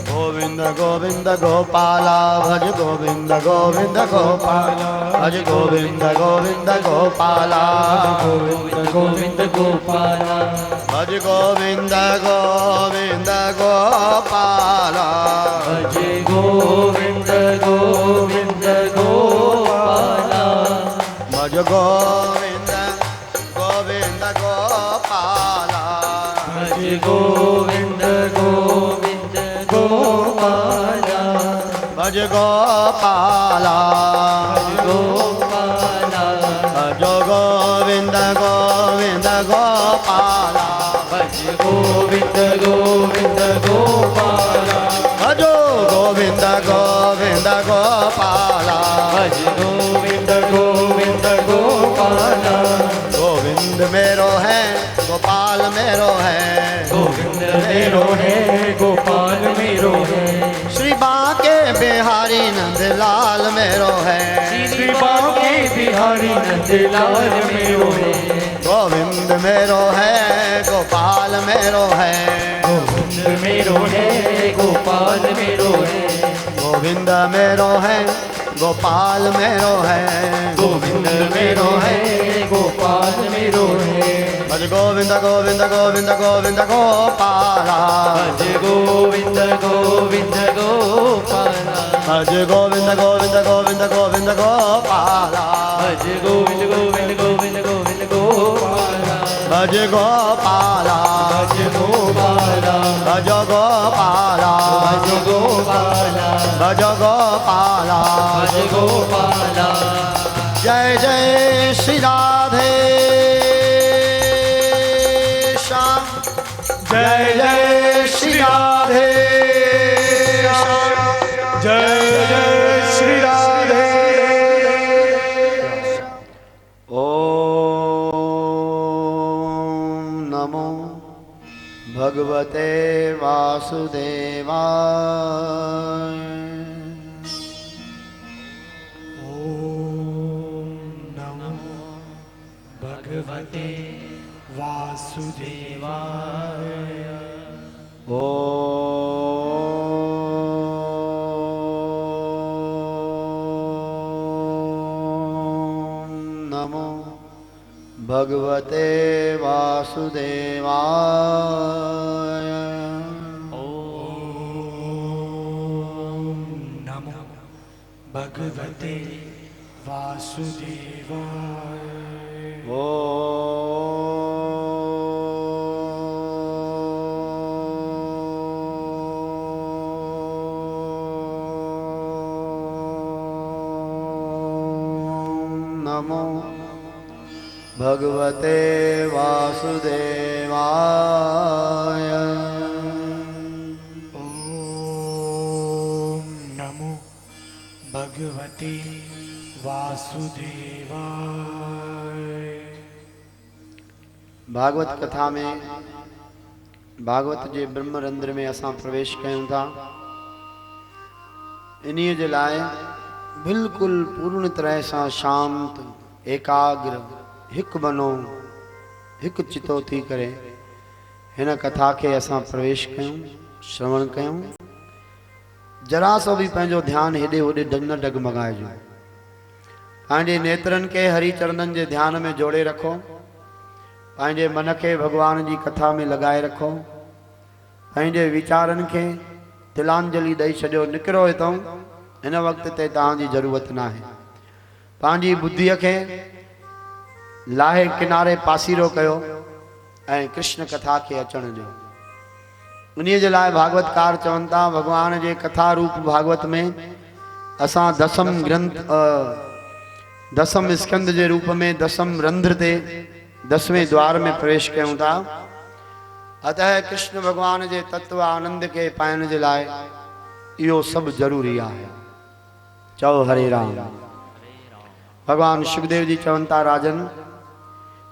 गोविंद गोविंद गोपाला भज गोविंद गोविंद गोपाला भज गोविंद गोविंद गोपाला गोविंद गोविंद गोपाला भज गोविंद गोविंद गोपाला भज गोविंद गोविंद गोपाला भज गोविंद गोविंद गोपाला भज गोविंद गोविंद गोपाला भज गोपाला गोपाला भज गोविंद गोविंद गोपाला भज गोविंद गोविंद गोपाला भजो गोविंद गोविंद गोपाला भज गोविंद गोविंद गोपाला गोविंद मेरो है गोपाल मेरो है गोविंद मेरो है गोपाल मेरो है श्री बांके बिहारी नंदलाल मेरो है श्री बांके बिहारी नंदलाल मेरो है गोविंद मेरो है गोपाल मेरो है गोविंद मेरो है गोपाल मेरो है गोविंद मेरो है गोपाल मेरो है गोविंद मेरो है गोपाल मेरो रोहे। भज गोविंद गोविंद गोविंद गोविंद गोपाला। भज गोविंद गोविंद गोपाला। भज गोविंद गोविंद गोविंद गोविंद गोपाला। भज गोविंद गोविंद गोविंद गोविंद गोपाला। भज गोपाला। भज गोपाला। भज गोपाला। भज गोपाला। भज गोपाला। भज गोपाला। जय जय श्री राधे श्याम। जय जय श्री राधे श्याम। जय जय श्री राधे। ओम नमो भगवते वासुदेवाय। भगवते वासुदेवाय। ओम नमो भगवते वासुदेवाय। ओम नमो भगवते वासुदेवाय। नमो भगवते वासुदेवाय। ओम नमो भगवते वासुदेवाय। भागवत कथा में भागवत जे ब्रह्मरंध्र में असां प्रवेश कयूं था। इन्हीअ जे लाइ बिल्कुल पूर्ण तरह सां शांत एकाग्र हिक बनो हिक चितो थी करे हिन कथा के असां प्रवेश कयूं, श्रवण कयूं। जरा सो भी पंहिंजो ध्यान हेॾे होॾे न डगमगाइजो। पंहिंजे नेत्रनि के हरि चरणनि जे ध्यान में जोड़े रखो। पंहिंजे मन के भगवान जी कथा में लगाए रखो। पंहिंजे वीचारनि के तिलांजलि ॾेई छॾियो। निकिरो हितां। हिन वक्त ते तव्हांजी ज़रूरत न आहे। पंहिंजी बुद्धीअ खे लाहे किनारे पासीरो कयो ऐं कृष्ण कथा के अचण ॾियो। उन्हीअ जे लाइ भागवतकार चवनि था भगवान जे कथा रूप भागवत में असां दसम ग्रंथ दसम स्कंद जे रूप में दसम रंध्र ते 10वें द्वार में प्रवेश कयूं था। अतः कृष्ण भगवान जे तत्व आनंद के पाइण जे लाइ इहो सभु ज़रूरी आहे। चओ हरे राम। भगवान सुखदेव जी चवनि था राजन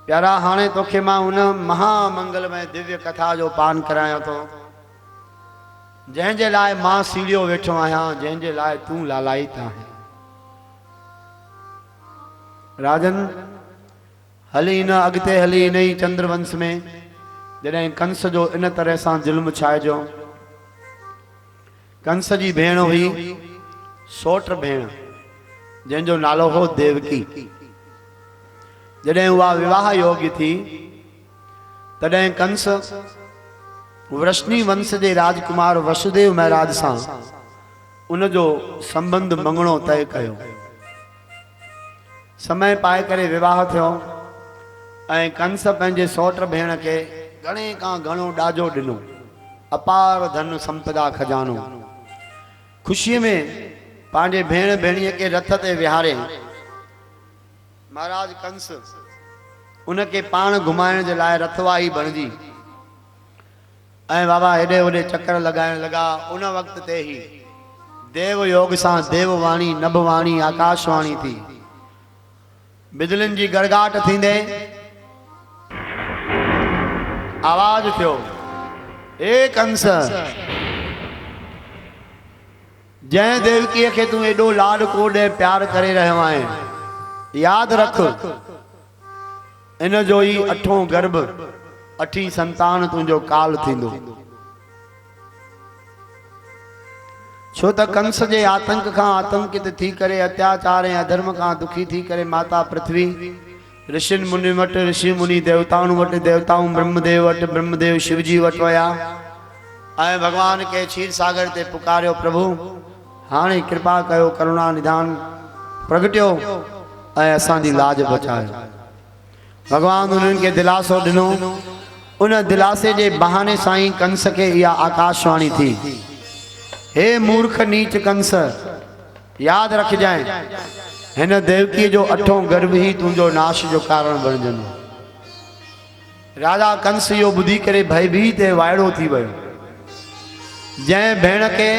प्यारा हाणे तोखे मां उन महामंगलमय दिव्य कथा जो पान करायां थो जंहिंजे लाइ मां सीढ़ियो वेठो आहियां, जंहिंजे लाइ तूं लालायित आहीं। राजन हली न अॻिते हली इन ई चंद्रवंश में जॾहिं कंस जो इन तरह सां ज़ुल्म छाइजो। कंस जी भेण हुई सोट भेण जंहिंजो नालो हो देवकी। जॾहिं उहा विवाह योग्य थी तॾहिं कंस वृष्णि वंश जे राजकुमार वसुदेव महाराज सां उन जो संबंध मंगणो तय कयो। समय पाए करे विवाह थियो ऐं कंस पंहिंजे सोट भेण खे घणे खां घणो ॾाजो ॾिनो, अपार धन संपदा खजानो। खुशीअ में पंहिंजे भेण भेणीअ खे रथ ते विहारे महाराज कंस उनके पाण घुमाइण जे लाइ रथवाही बणिजी ऐं बाबा हेॾे होॾे चक्कर लगाइण लगा। उन वक्त ते ही देव योग सां देववाणी नभवाणी आकाशवाणी थी। बिजलिन जी गड़गाट थींदे आवाज थियो, ए कंस जय देवकीअ खे तूं एॾो लाड कोड ऐं प्यार करे रहियो आहीं, याद रख इन जो ही 8हों गर्भ 8हीं संतान तुंहिंजो काल थींदो। छो त कंस जे आतंक खां आतंकित थी करे अत्याचार ऐं अधर्म खां दुखी थी करे माता पृथ्वी ऋषिन मुनि वट, ऋषि मुनि देवताउन वट, देवताऊं ब्रह्मदेव वट, ब्रह्मदेव शिवजी वट वया ऐं भगवान के क्षीर सागर ते पुकारियो, प्रभु हाणे कृपा कयो, करुणा निधान प्रगटियो ऐं असांजी लाज बचायो। भगवान उन्हनि खे दिलासो ॾिनो। उन दिलासे जे बहाने साईं कंस खे इहा आकाशवाणी थी, हे मूर्ख नीच कंस, याद रखजांइ हिन देवकी जो अठों गर्भ ही तुंहिंजो नाश जो कारण बणजंदो। राजा कंस इहो ॿुधी करे भयभीत ऐं वाइड़ो थी वियो। जंहिं भेण खे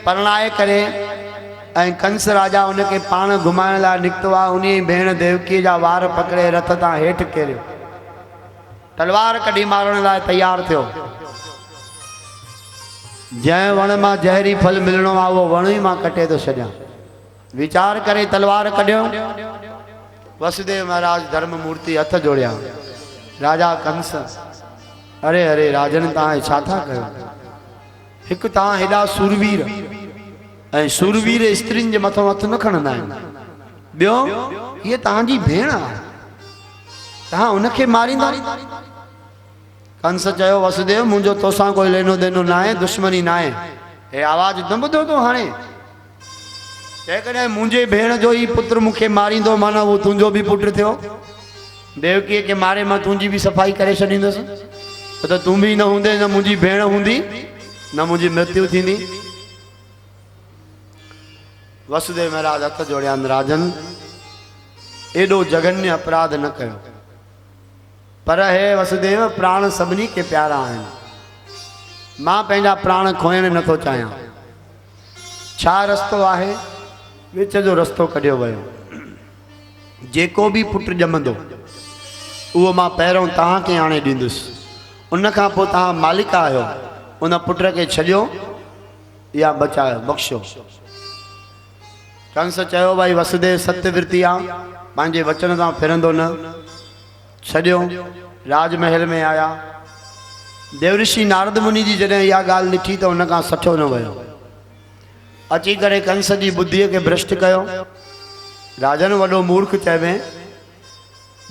परणाए करे ऐं कंस राजा उनखे पाण घुमाइण लाइ निकितो आहे, उन भेण देवकी जा वार पकड़े रथ तां हेठि किरियो, तलवार कढी मारण लाइ तैयार थियो। जंहिं वण मां जहरी फल मिलणो आहे उहो वण ई मां कटे थो छॾियां। वीचार करे तलवार कढियो। वसुदेव महाराज धर्म मूर्ति हथ जोड़िया। राजा कंस, अरे अरे राजन, तव्हां छा था कयो? हिकु तव्हां हेॾा सूरवीर ऐं सूरवीर स्त्रियुनि जे मथां हथ न खणंदा आहिनि। ॿियो हीअ तव्हांजी भेण आहे, तव्हां उनखे मारींदा? कंस चयो, वसुदेव मुंहिंजो तोसां कोई लेनो देनो न आहे, दुश्मनी न आहे। हे आवाज़ न ॿुधो तो हाणे? जेकॾहिं मुंहिंजे भेण जो ई पुत्र मूंखे मारींदो, माना उहो तुंहिंजो बि पुटु थियो। देवकीअ खे मारे मां तुंहिंजी बि सफ़ाई करे छॾींदुसि, त तूं बि न हूंदे, न मुंहिंजी भेण हूंदी, न मुंहिंजी मृत्यु थींदी। वसुदेव महाराज हथ जोड़िया, राजन एॾो जघन्य अपराध न कयो। पर हे वसुदेव, प्राण सभिनी खे प्यारा आहिनि। मां पंहिंजा प्राण खोइण नथो चाहियां। छा रस्तो आहे? विच जो रस्तो कढियो वियो। जेको बि पुटु ॼमंदो उहो मां पहिरों तव्हांखे आणे ॾींदुसि, उनखां पोइ तव्हां मालिक आहियो। उन पुट खे छॾियो या बचायो, बख़्शो। कंस चयो, भाई वसुदेव सत्यवृती आहे, पंहिंजे वचन सां फिरंदो न। छॾियो। राजमहल में आया। देवऋषि नारद मुनि जी जॾहिं इहा ॻाल्हि ॾिठी त उनखां सठो न वियो। अची करे कंस जी बुद्धीअ खे भ्रष्ट कयो। राजन, वॾो मूर्ख चइबे,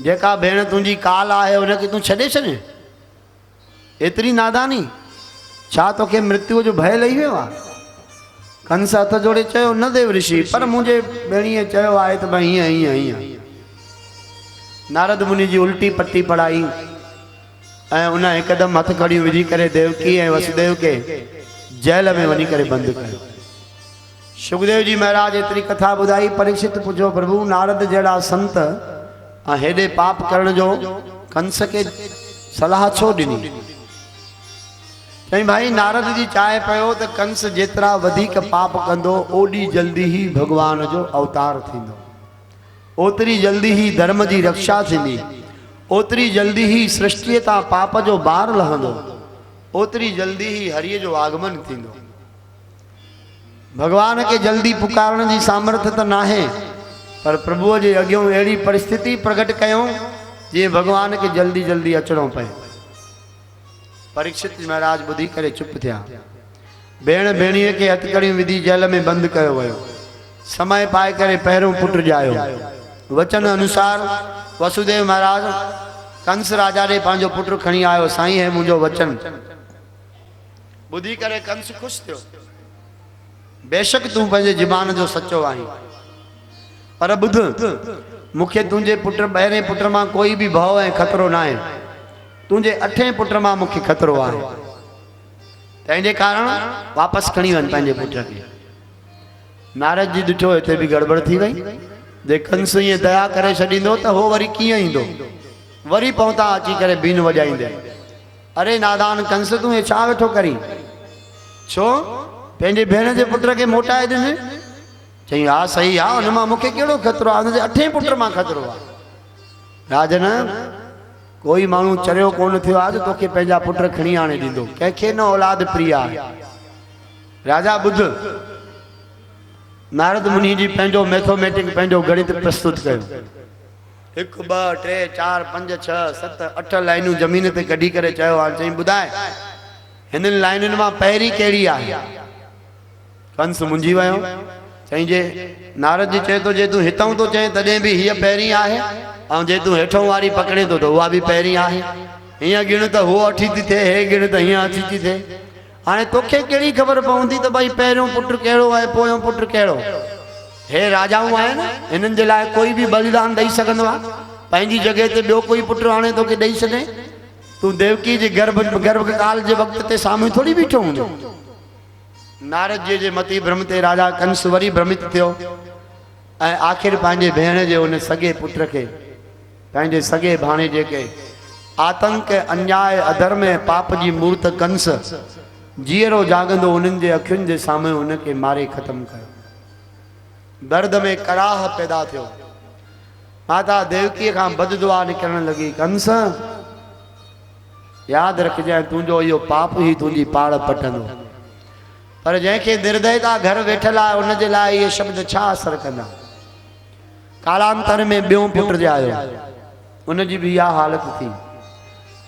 जेका भेण तुंहिंजी काल आहे उनखे तूं छॾे छॾे? एतिरी नादानी? छा तोखे मृत्यु जो भय लही वियो आहे? कंस हथ जोड़े चयो, न देव ऋषि, पर मुंहिंजे भेणीअ चयो आहे त भई हीअं हीअं हीअं। नारद मुनि जी उल्टी पट्टी पढ़ाई ऐं उन हिकदमि हथ खड़ियूं विझी करे देवकी ऐं वसुदेव खे जेल में वञी करे बंदि कयो। सुखदेव जी महाराज एतिरी कथा ॿुधाई। परीक्षित पुछो, प्रभु नारद जहिड़ा संत ऐं हेॾे पाप करण जो कंस खे सलाह छो ॾिनी? चई, भाई नारद जी चाहे पियो त कंस जेतिरा वधीक पाप कंदो ओॾी जल्दी ई भगवान जो अवतार थींदो, ओतिरी जल्दी ही धर्म जी रक्षा थींदी, ओतिरी जल्दी ही सृष्टि तां पाप जो बार लहंदो, ओतिरी जल्दी ही हरिय जो आगमन थींदो। भगवान के जल्दी पुकारण जी सामर्थ्य त नाहे, पर प्रभुअ जे अॻियों अहिड़ी परिस्थिति प्रकट कयूं जीअं भगवान के जल्दी जल्दी अचणो पए। परीक्षित महाराज ॿुधी करे चुप थिया। भेण भेणीअ खे हथकड़ियूं विधी जेल में बंदि कयो वियो। समय पाए करे पहिरियों पुट ॼायो। वचन अनुसार वसुदेव महाराज कंस राजा ॾे पंहिंजो पुट खणी आयो। साईं है मुंहिंजो वचन। ॿुधी करे कंस ख़ुशि थियो। बेशक तूं पंहिंजे ज़बान जो सचो आहीं, पर ॿुध, मूंखे तुंहिंजे पुट ॿाहिरें पुट मां कोई बि भउ ऐं ख़तरो न आहे। तुंहिंजे अठें पुट मां मूंखे ख़तरो आहे। तंहिंजे कारण वापसि खणी वञ पंहिंजे पुट खे। नारद जी ॾिठो हिते बि गड़बड़ थी वई। जे कंस ईअं दया करे छॾींदो त हो वरी कीअं ईंदो? वरी पहुता अची करे बीन वॼाईंदे, अरे नादान कंस, तूं हे छा वेठो करी? छो? पंहिंजे भेण जे पुट खे मोटाए ॾिन। चई, हा सही आहे, हुन मां मूंखे कहिड़ो ख़तरो आहे? हुनजे अठें पुट मां ख़तरो आहे। राजन, कोई माण्हू चरियो कोन थियो आहे त तोखे पंहिंजा पुट खणी आणे ॾींदो। कंहिंखे न औलाद प्रिय आहे। राजा ॿुध, नारद मुनि जी पंहिंजो मैथोमेटिक पंहिंजो गणित प्रस्तुत कयो। 1 2 3 4 5 6 7 8 लाइनूं ज़मीन ते कढी करे चयो आहे। चई, ॿुधाए हिननि लाइनुनि मां पहिरीं कहिड़ी आहे? कंस मुंझी वियो। चई, जे नारद जी चए थो जे तूं हितां थो चए तॾहिं बि हीअ पहिरीं आहे ऐं जे तूं हेठों वारी पकड़े थो त उहा बि पहिरीं आहे। हीअं गिण त हूअ अठी थी थिए, हे गिण त हीअं अठी थी थिए। हाणे तोखे कहिड़ी ख़बर पवंदी त भई पहिरियों पुटु कहिड़ो आहे, पोयों पुटु कहिड़ो? हे राजाऊं आहिनि, हिननि जे लाइ कोई बि बलिदान ॾेई सघंदो आहे। पंहिंजी जॻह ते ॿियो कोई पुटु हाणे तोखे ॾेई छॾे, तूं देवकी जे गर्भकाल जे वक़्त ते साम्हूं थोरी बीठो हूंदो। नारद जी जे मती भ्रम ते राजा कंस वरी भ्रमित थियो ऐं आख़िर पंहिंजे भेण जे उन सॻे पुट खे, पंहिंजे सॻे भाणे जेके आतंक अन्याय अधर्म ऐं पाप जी मूर्त कंस जीअरो जाॻंदो उन्हनि जे अखियुनि जे साम्हूं उनखे मारे ख़तमु कयो। दर्द में कराह पैदा थियो। माता देवकीअ खां बददुआ निकिरण लॻी, कंस यादि रखजांइ तुंहिंजो इहो पाप ई तुंहिंजी पाड़ पटंदो। पर जंहिंखे निर्दयता घर वेठल आहे उनजे लाइ इहे शब्द छा असरु कंदा। कालांतर में ॿियों पुटु ॼायो, उनजी बि इहा हालत थी।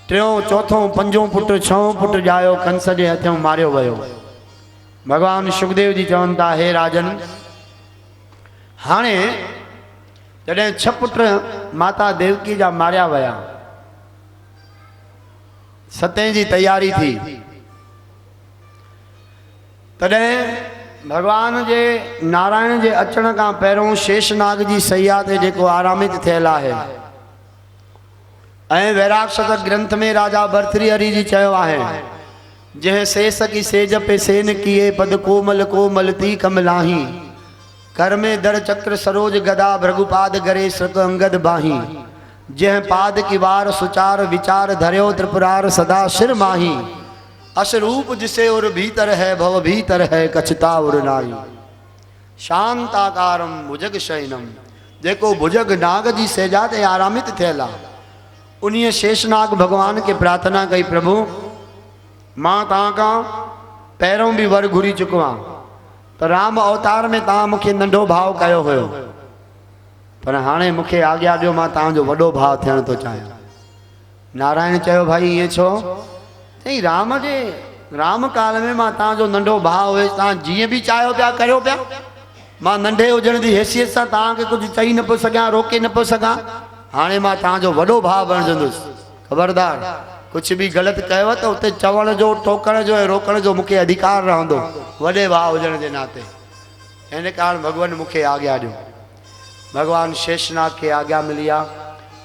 टियों, चौथों, पंजों पुटु, छहों पुटु ॼायो, कंस जे हथों मारियो वियो। भॻवान सुखदेव जी चवनि था, हे राजन, हाणे जॾहिं 6 पुट माता देवकी जा मारिया विया, 7 जी तैयारी थी, तॾहिं भगवान जे नारायण जे अचण खां पहिरों शेषनाग जी सैया ते जेको आरामित थियल आहे ऐं वैराक्षत ग्रंथ में राजा भर्तृहरि जी चयो आहे, जंहिं शेष की सेज पे सेन किए पद कोमल कोमल ती कमलाही, कर में दर चक्र सरोज गदा भृगुपाद गरे सक अंगद बाही, जह पाद की वार सुचार विचार धर्यो त्रिपुरार सदा सिर माही, अशरूप जिसे और भीतर है भव भीतर है कछता और नाई, शांताकारम भुजग शयनम, जेको भुजग नाग जी सेजा ते आरामित थियल आहे। उन्हीं शेषनाग भगवान के प्रार्थना कई, प्रभु मां तव्हां खां पहिरों भी वर घुरी चुको आहियां, तो राम अवतार में तव्हां मूंखे नंढो भाव कयो हुयो, पर हाणे मूंखे आज्ञा ॾियो, मां तव्हांजो वॾो भाव थियण थो चाहियां। नारायण चयो, भाई ईअं छो? चई, राम काल में मां तव्हांजो नंढो भाउ हुयुसि, तव्हां जीअं बि चाहियो पिया करियो पिया, मां नंढे हुजण जी हैसियत सां तव्हांखे कुझु चई न पियो सघां, रोके न पियो सघां। हाणे मां तव्हांजो वॾो भाउ बणजंदुसि, ख़बरदार कुझु बि ग़लति कयो त उते चवण जो, टोकण जो ऐं रोकण जो मूंखे अधिकार रहंदो, वॾे भाउ हुजण जे नाते। हिन कारण भॻवान मूंखे आज्ञा ॾियो। भगवान शेषनाग के आज्ञा मिली आहे।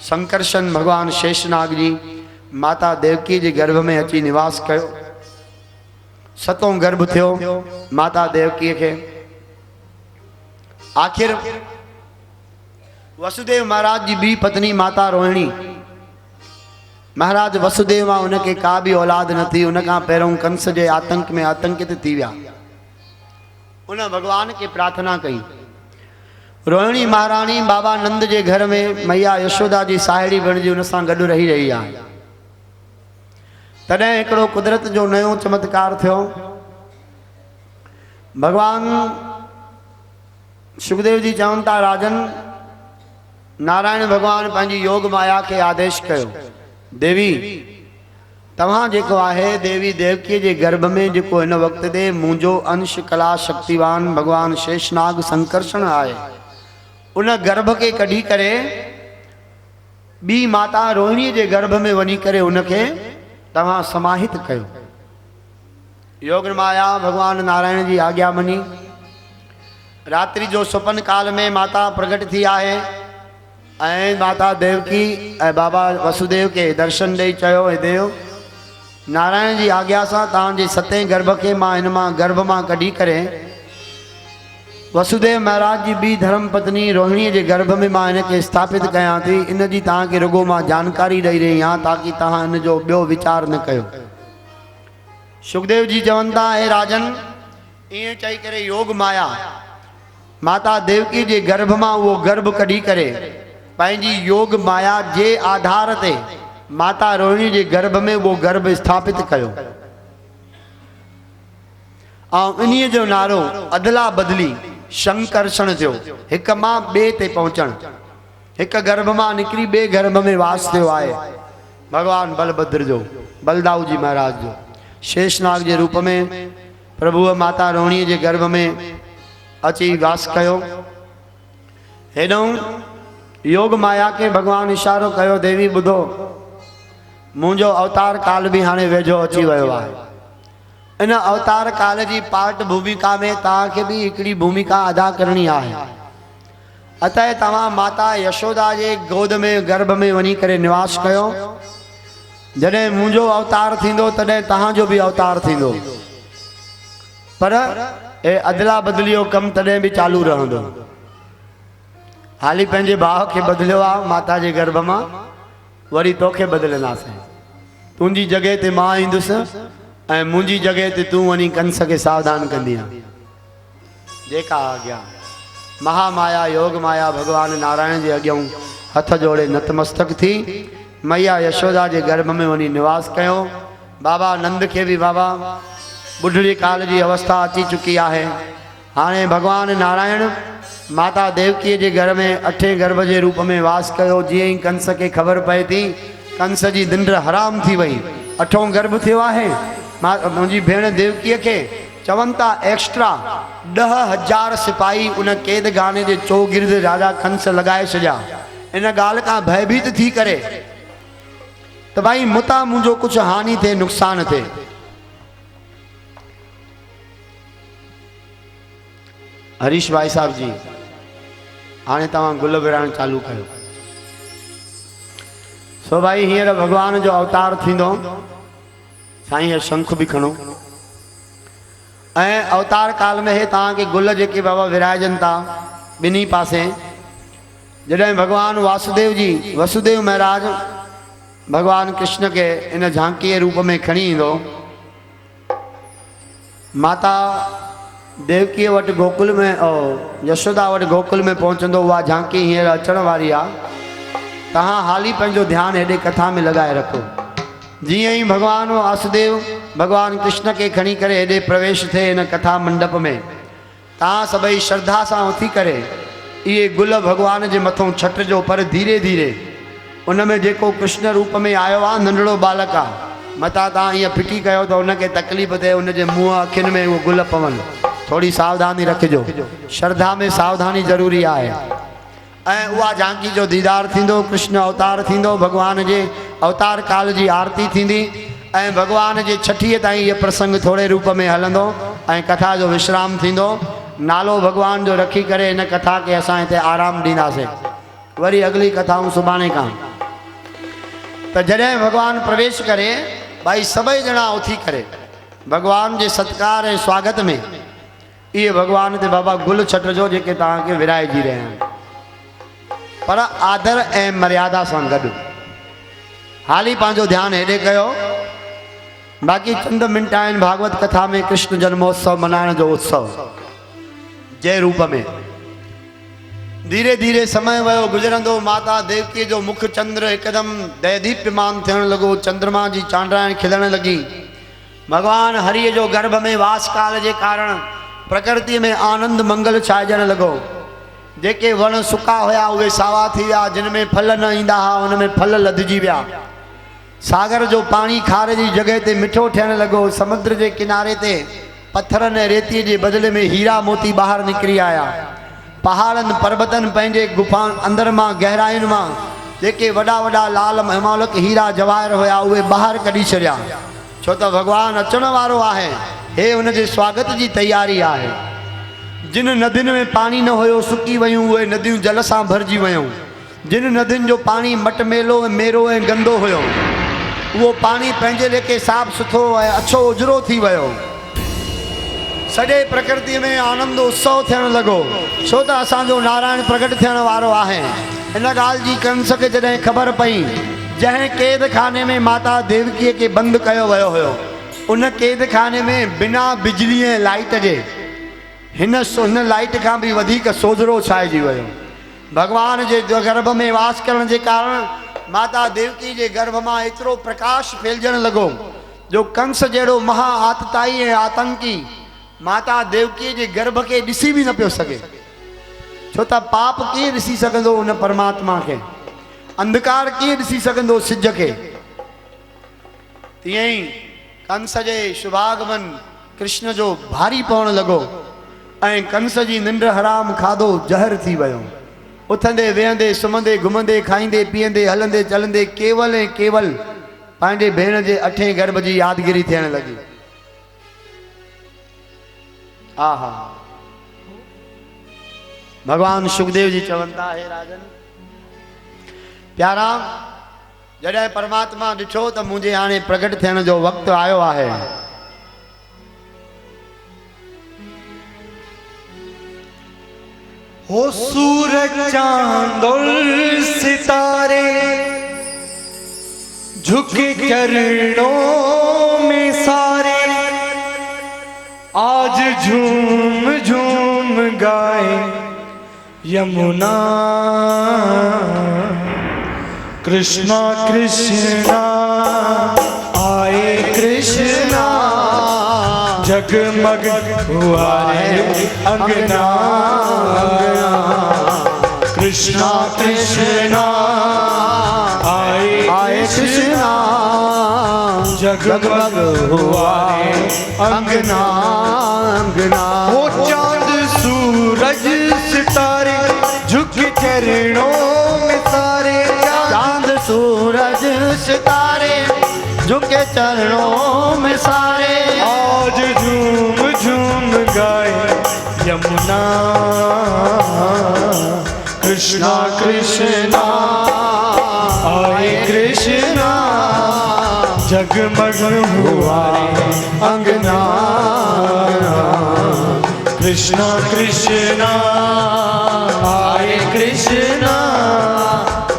संकर्षण भगवान शेषनाग जी माता देवकी जे गर्भ में अची निवास कयो। 7हों गर्भ थियो माता देवकीअ खे। आखिर वसुदेव महाराज जी बी पत्नी माता रोहिणी, महाराज वसुदेव मां उनके का भी औलाद न थी। उन खां पहिरों कंस जे आतंक में आतंकित थी विया। उन भगवान के प्रार्थना कई। रोहिणी महारानी बाबा नंद जे घर में मैया यशोदा जी साहेड़ी बणिजी उन सां गॾु रही रही आहे। तॾहिं हिकिड़ो कुदरत जो नयो चमत्कार थियो। भगवान सुखदेव जी चवनि था, राजन नारायण भगवान पंहिंजी योग माया के आदेश कयो, देवी तव्हां जेको आहे देवी देवकी जे गर्भ में जेको हिन वक़्त ते मुंहिंजो अंश कला शक्तिवान भगवान शेषनाग संकर्षण आहे, उन गर्भ के कढी करे बी माता रोहिणी जे गर्भ में वञी करे उनखे तव्हां समाहित कयो। योग माया भगवान नारायण जी आज्ञा मनी। रात्रि जो सुपन काल में माता प्रकट थी आहे ऐं माता देवकी ऐं बाबा वसुदेव के दर्शन ॾेई चयो, हे देव नारायण जी आज्ञा सां तव्हांजे 7हें गर्भ के मां हिन मां गर्भ मां कढी करे वसुदेव महाराज जी बी धर्म पत्नी रोहिणी जे गर्भ में मां हिनखे स्थापित कयां थी। इन जी तव्हांखे रुगो मां जानकारी ॾेई रही आहियां ताकि तव्हां इन जो ॿियो वीचार न कयो। सुखदेव जी चवनि था, हे राजन ईअं चई करे योग माया माता देवकी जे गर्भ मां उहो गर्भ कढी करे पंहिंजी योग माया जे आधार ते माता रोहिणी जे गर्भ में वो गर्भ स्थापित कयो ऐं इन्हीअ जो नालो अदला बदली संकर्षण थियो। हिक मां ॿिए ते पहुचण, हिक गर्भ मां निकिरी ॿिए गर्भ में वास थियो आहे। भगवान बलभद्र जो, बलदाऊ जी महाराज जो शेषनाग जे रूप में प्रभु माता रोहिणी जे गर्भ में अची वास कयो। हेॾों योग माया के भगवान इशारो कयो देवी बुधो मुझो अवतार काल भी हाने वेझो अची वयो आहे। इन अवतार काल की पार्ट भूमिका में ताके भी एकड़ी भूमिका अदा करनी आहे। अतः तवा माता यशोदा के गोद में गर्भ में वनी करे निवास कयो। जडे मुझो अवतार थींदो तडे तहां जो भी अवतार थींदो, पर ए अदला बदलियो कम तडे भी चालू रहंदो। हाली पंहिंजे भाउ के बदलियो आ माता जे गर्भ मां, वरी तोखे बदलंदासीं। तुंहिंजी जगह ते मां ईंदुसि ऐं मुंहिंजी जगह ते तूं वञी कंस खे सावधान कंदी। जेका आज्ञा महामाया योग माया भगवान नारायण जे अॻियां हथ जोड़े नतमस्तक थी मैया यशोदा जे गर्भ में वञी निवास कयो। बाबा नंद के भी बाबा बुढ़ड़ी काल की अवस्था अची चुकी है। हाणे भगवान नारायण माता देवकी के घर में 8 गर्भ के रूप में वास कयो। जी ही कंस के खबर पए थी कंस की निंड हराम थी वही, 8हों गर्भ थियो है। मुझी भेण देवकी के चवन था एक्स्ट्रा 10,000 सिपाही उन कैद गाने के चौगिर्द राजा कंस लगाए छा। इन गाल का भयभीत थी करे तो भाई मुता मुझो कुछ हानि थे नुकसान थे। हरीश भाई साहब जी हाँ तव्हां गुल विराण चालू कयो। सो भाई हींअर भगवान जो अवतार थींदो। साईं शंख भी खणो ऐं अवतार काल में हे तव्हांखे गुल जेके बाबा विराजन था बिन्ही पासे। जॾहिं भगवान वासुदेव जी वसुदेव महाराज भगवान कृष्ण के इन झांकी रूप में खणी ईंदो, माता देवकी वट गोकुल में और यशोदा वट गोकुल में पहुंचंदो। वह झांकी हींअर अचण वारी आ। तहां हाली पंहिंजो ध्यान हेॾे कथा में लगाए रखो। जीअं ही भगवान वासुदेव भगवान कृष्ण के खणी करे हेॾे प्रवेश थे इन कथा मंडप में, तहां सभई श्रद्धा सां उथी करे ये गुल भगवान के मथों छटिजो। पर धीरे धीरे उनमें जेको कृष्ण रूप में आयो आ नंढड़ो बालक आ, मता तहां ईअं फिटी कयो तो उनके तकलीफ़ थे, उनके मुंह अखियुनि में वो गुल पवन। थोड़ी सावधानी रखिजो, श्रद्धा में सावधानी जरूरी है। ऐं उहा झांकी जो दीदार थींदो, कृष्ण अवतार थींदो, भगवान जे अवतार काल जी आरती थींदी ऐं भगवान जे 6 ताईं ये प्रसंग थोड़े रूप में हलंदो ऐं कथा जो विश्राम थींदो। नालो भगवान जो रखी करे इन कथा के असां हिते आराम दींदासीं। वरी अगली कथाऊं सुभाणे खां। तो जॾहिं भगवान प्रवेश करे भाई सभई ॼणा उथी करे भगवान जे सत्कार ऐं स्वागत में ये भगवान ते बाबा गुल छटिजो जेके तव्हांखे विराइजी रहिया आहिनि, पर आदर ऐं मर्यादा सां गॾु। हाली पंहिंजो ध्यानु हेॾे कयो। बाक़ी चंद मिंट आहिनि भागवत कथा में कृष्ण जन्मोत्सव मनाइण जो उत्सव जय रूप में। धीरे धीरे समय वयो गुजरंदो। माता देवकी जो मुख चंद्र एकदम दैदीप्यमान थियण लॻो, चंद्रमा जी चांड्राइण खिलण लगी। भगवान हरिय जो गर्भ में वास काल के कारण प्रकृति में आनंद मंगल छाइजण लॻो। जेके वण सुका हुआ उहे सावा थी विया, जिनमें फल न ईंदा हा उनमें फल लदजी विया। सागर जो पानी खार जी जगह ते मिठो थियण लॻो। समुद्र के किनारे ते पत्थरन ऐं रेतीअ जे बदले में हीरा मोती बाहर निकरी आया। पहाड़न पर्वतन पंहिंजे गुफा अंदर मां गहराइन मां जेके वॾा वॾा लाल महमौलक हीरा जवाहर हुआ उहे बाहर कढी छॾिया। छो त भगवान अचण वारो आहे। हे उनके स्वागत की तैयारी है। जिन नदियुनि में पानी न हुयो सुकी वयूं उहे नदियूं जल सां भरजी वयूं। जिन नदियुनि जो पानी मटमेलो मेरो ऐं गंदो हुयो वो पानी पंहिंजे लेखे साफ़ सुथरो ऐं अच्छो उजरो थी वयो। सॼे प्रकृति में आनंद उत्सव थियण लॻो। छो त असांजो नारायण प्रकट थियण वारो आहे। इन ॻाल्हि जी कंस खे जॾहिं ख़बर पई, जंहिं कैद खाने में माता देवकीअ के बंद कयो वयो हुयो उन कैद खाने में बिना बिजली ऐं लाइट जे हिन लाइट का भी वधिक सोजरो छाइजी वयो। भगवान जे गर्भ में वास करण के कारण माता देवकी के गर्भ में एतरो प्रकाश फैलजण लॻो जो कंस जहिड़ो महा आतताई ऐं आतंकी माता देवकी के गर्भ के ॾिसी भी न पियो सके। छो त पाप कीअं ॾिसी सघंदो उन परमात्मा के, अंधकार कीअं ॾिसी सघंदो सिज के। तीअं ई कंस जे शुभागमन कृष्ण जो भारी पवण लॻो ऐं कंस जी निंड हराम खाधो जहर थी वयो। उथंदे वेहंदे सुम्हंदे घुमंदे खाईंदे पीअंदे हलंदे चलंदे केवल ऐं केवल पंहिंजे भेण जे 8 गर्भ जी यादगिरी थियण लॻी। आहा भगवान सुखदेव जी चवनि था हे राजन प्यारा जॾहिं परमात्मा ॾिठो त मुंहिंजे हाणे प्रगट थियण जो वक़्तु आयो आहे हो सूरज चांद और सितारे झुके चरणों में सारे आज झूम झूम गाए यमुना कृष्णा कृष्णा आए कृष्णा जगमग हुआ है अंगना कृष्णा कृष्णा आए कृष्णा जगमग हुआ है अंगना अंगना। वो चांद सूरज सितारे झुके चरणों में सारे चांद सूरज सितारे झुके चरणों में सारे आज झूम झूम गाए यमुना कृष्णा कृष्णा आए कृष्णा जगमग हुआ अंगना कृष्णा कृष्णा आए कृष्णा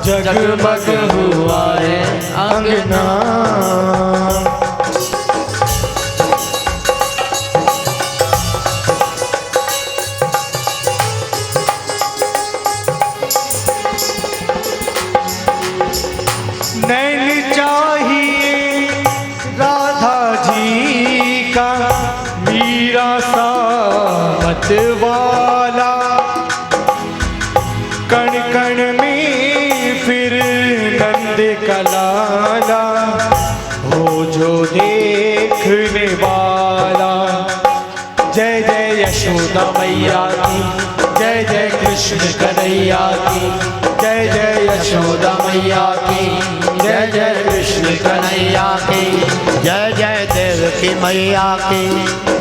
जगमग हुआ है अंगना। नैन चाहिए राधा जी का मीरा सा मतवाला कण कण में फिर नंद का लाला हो जो देखने वाला। जय जय यशोदा मैया की जय जय कृष्ण कन्हैया की जय जय यशोदा मैया की जय जय कृष्ण कन्हैया की जय जय देवकी मैया की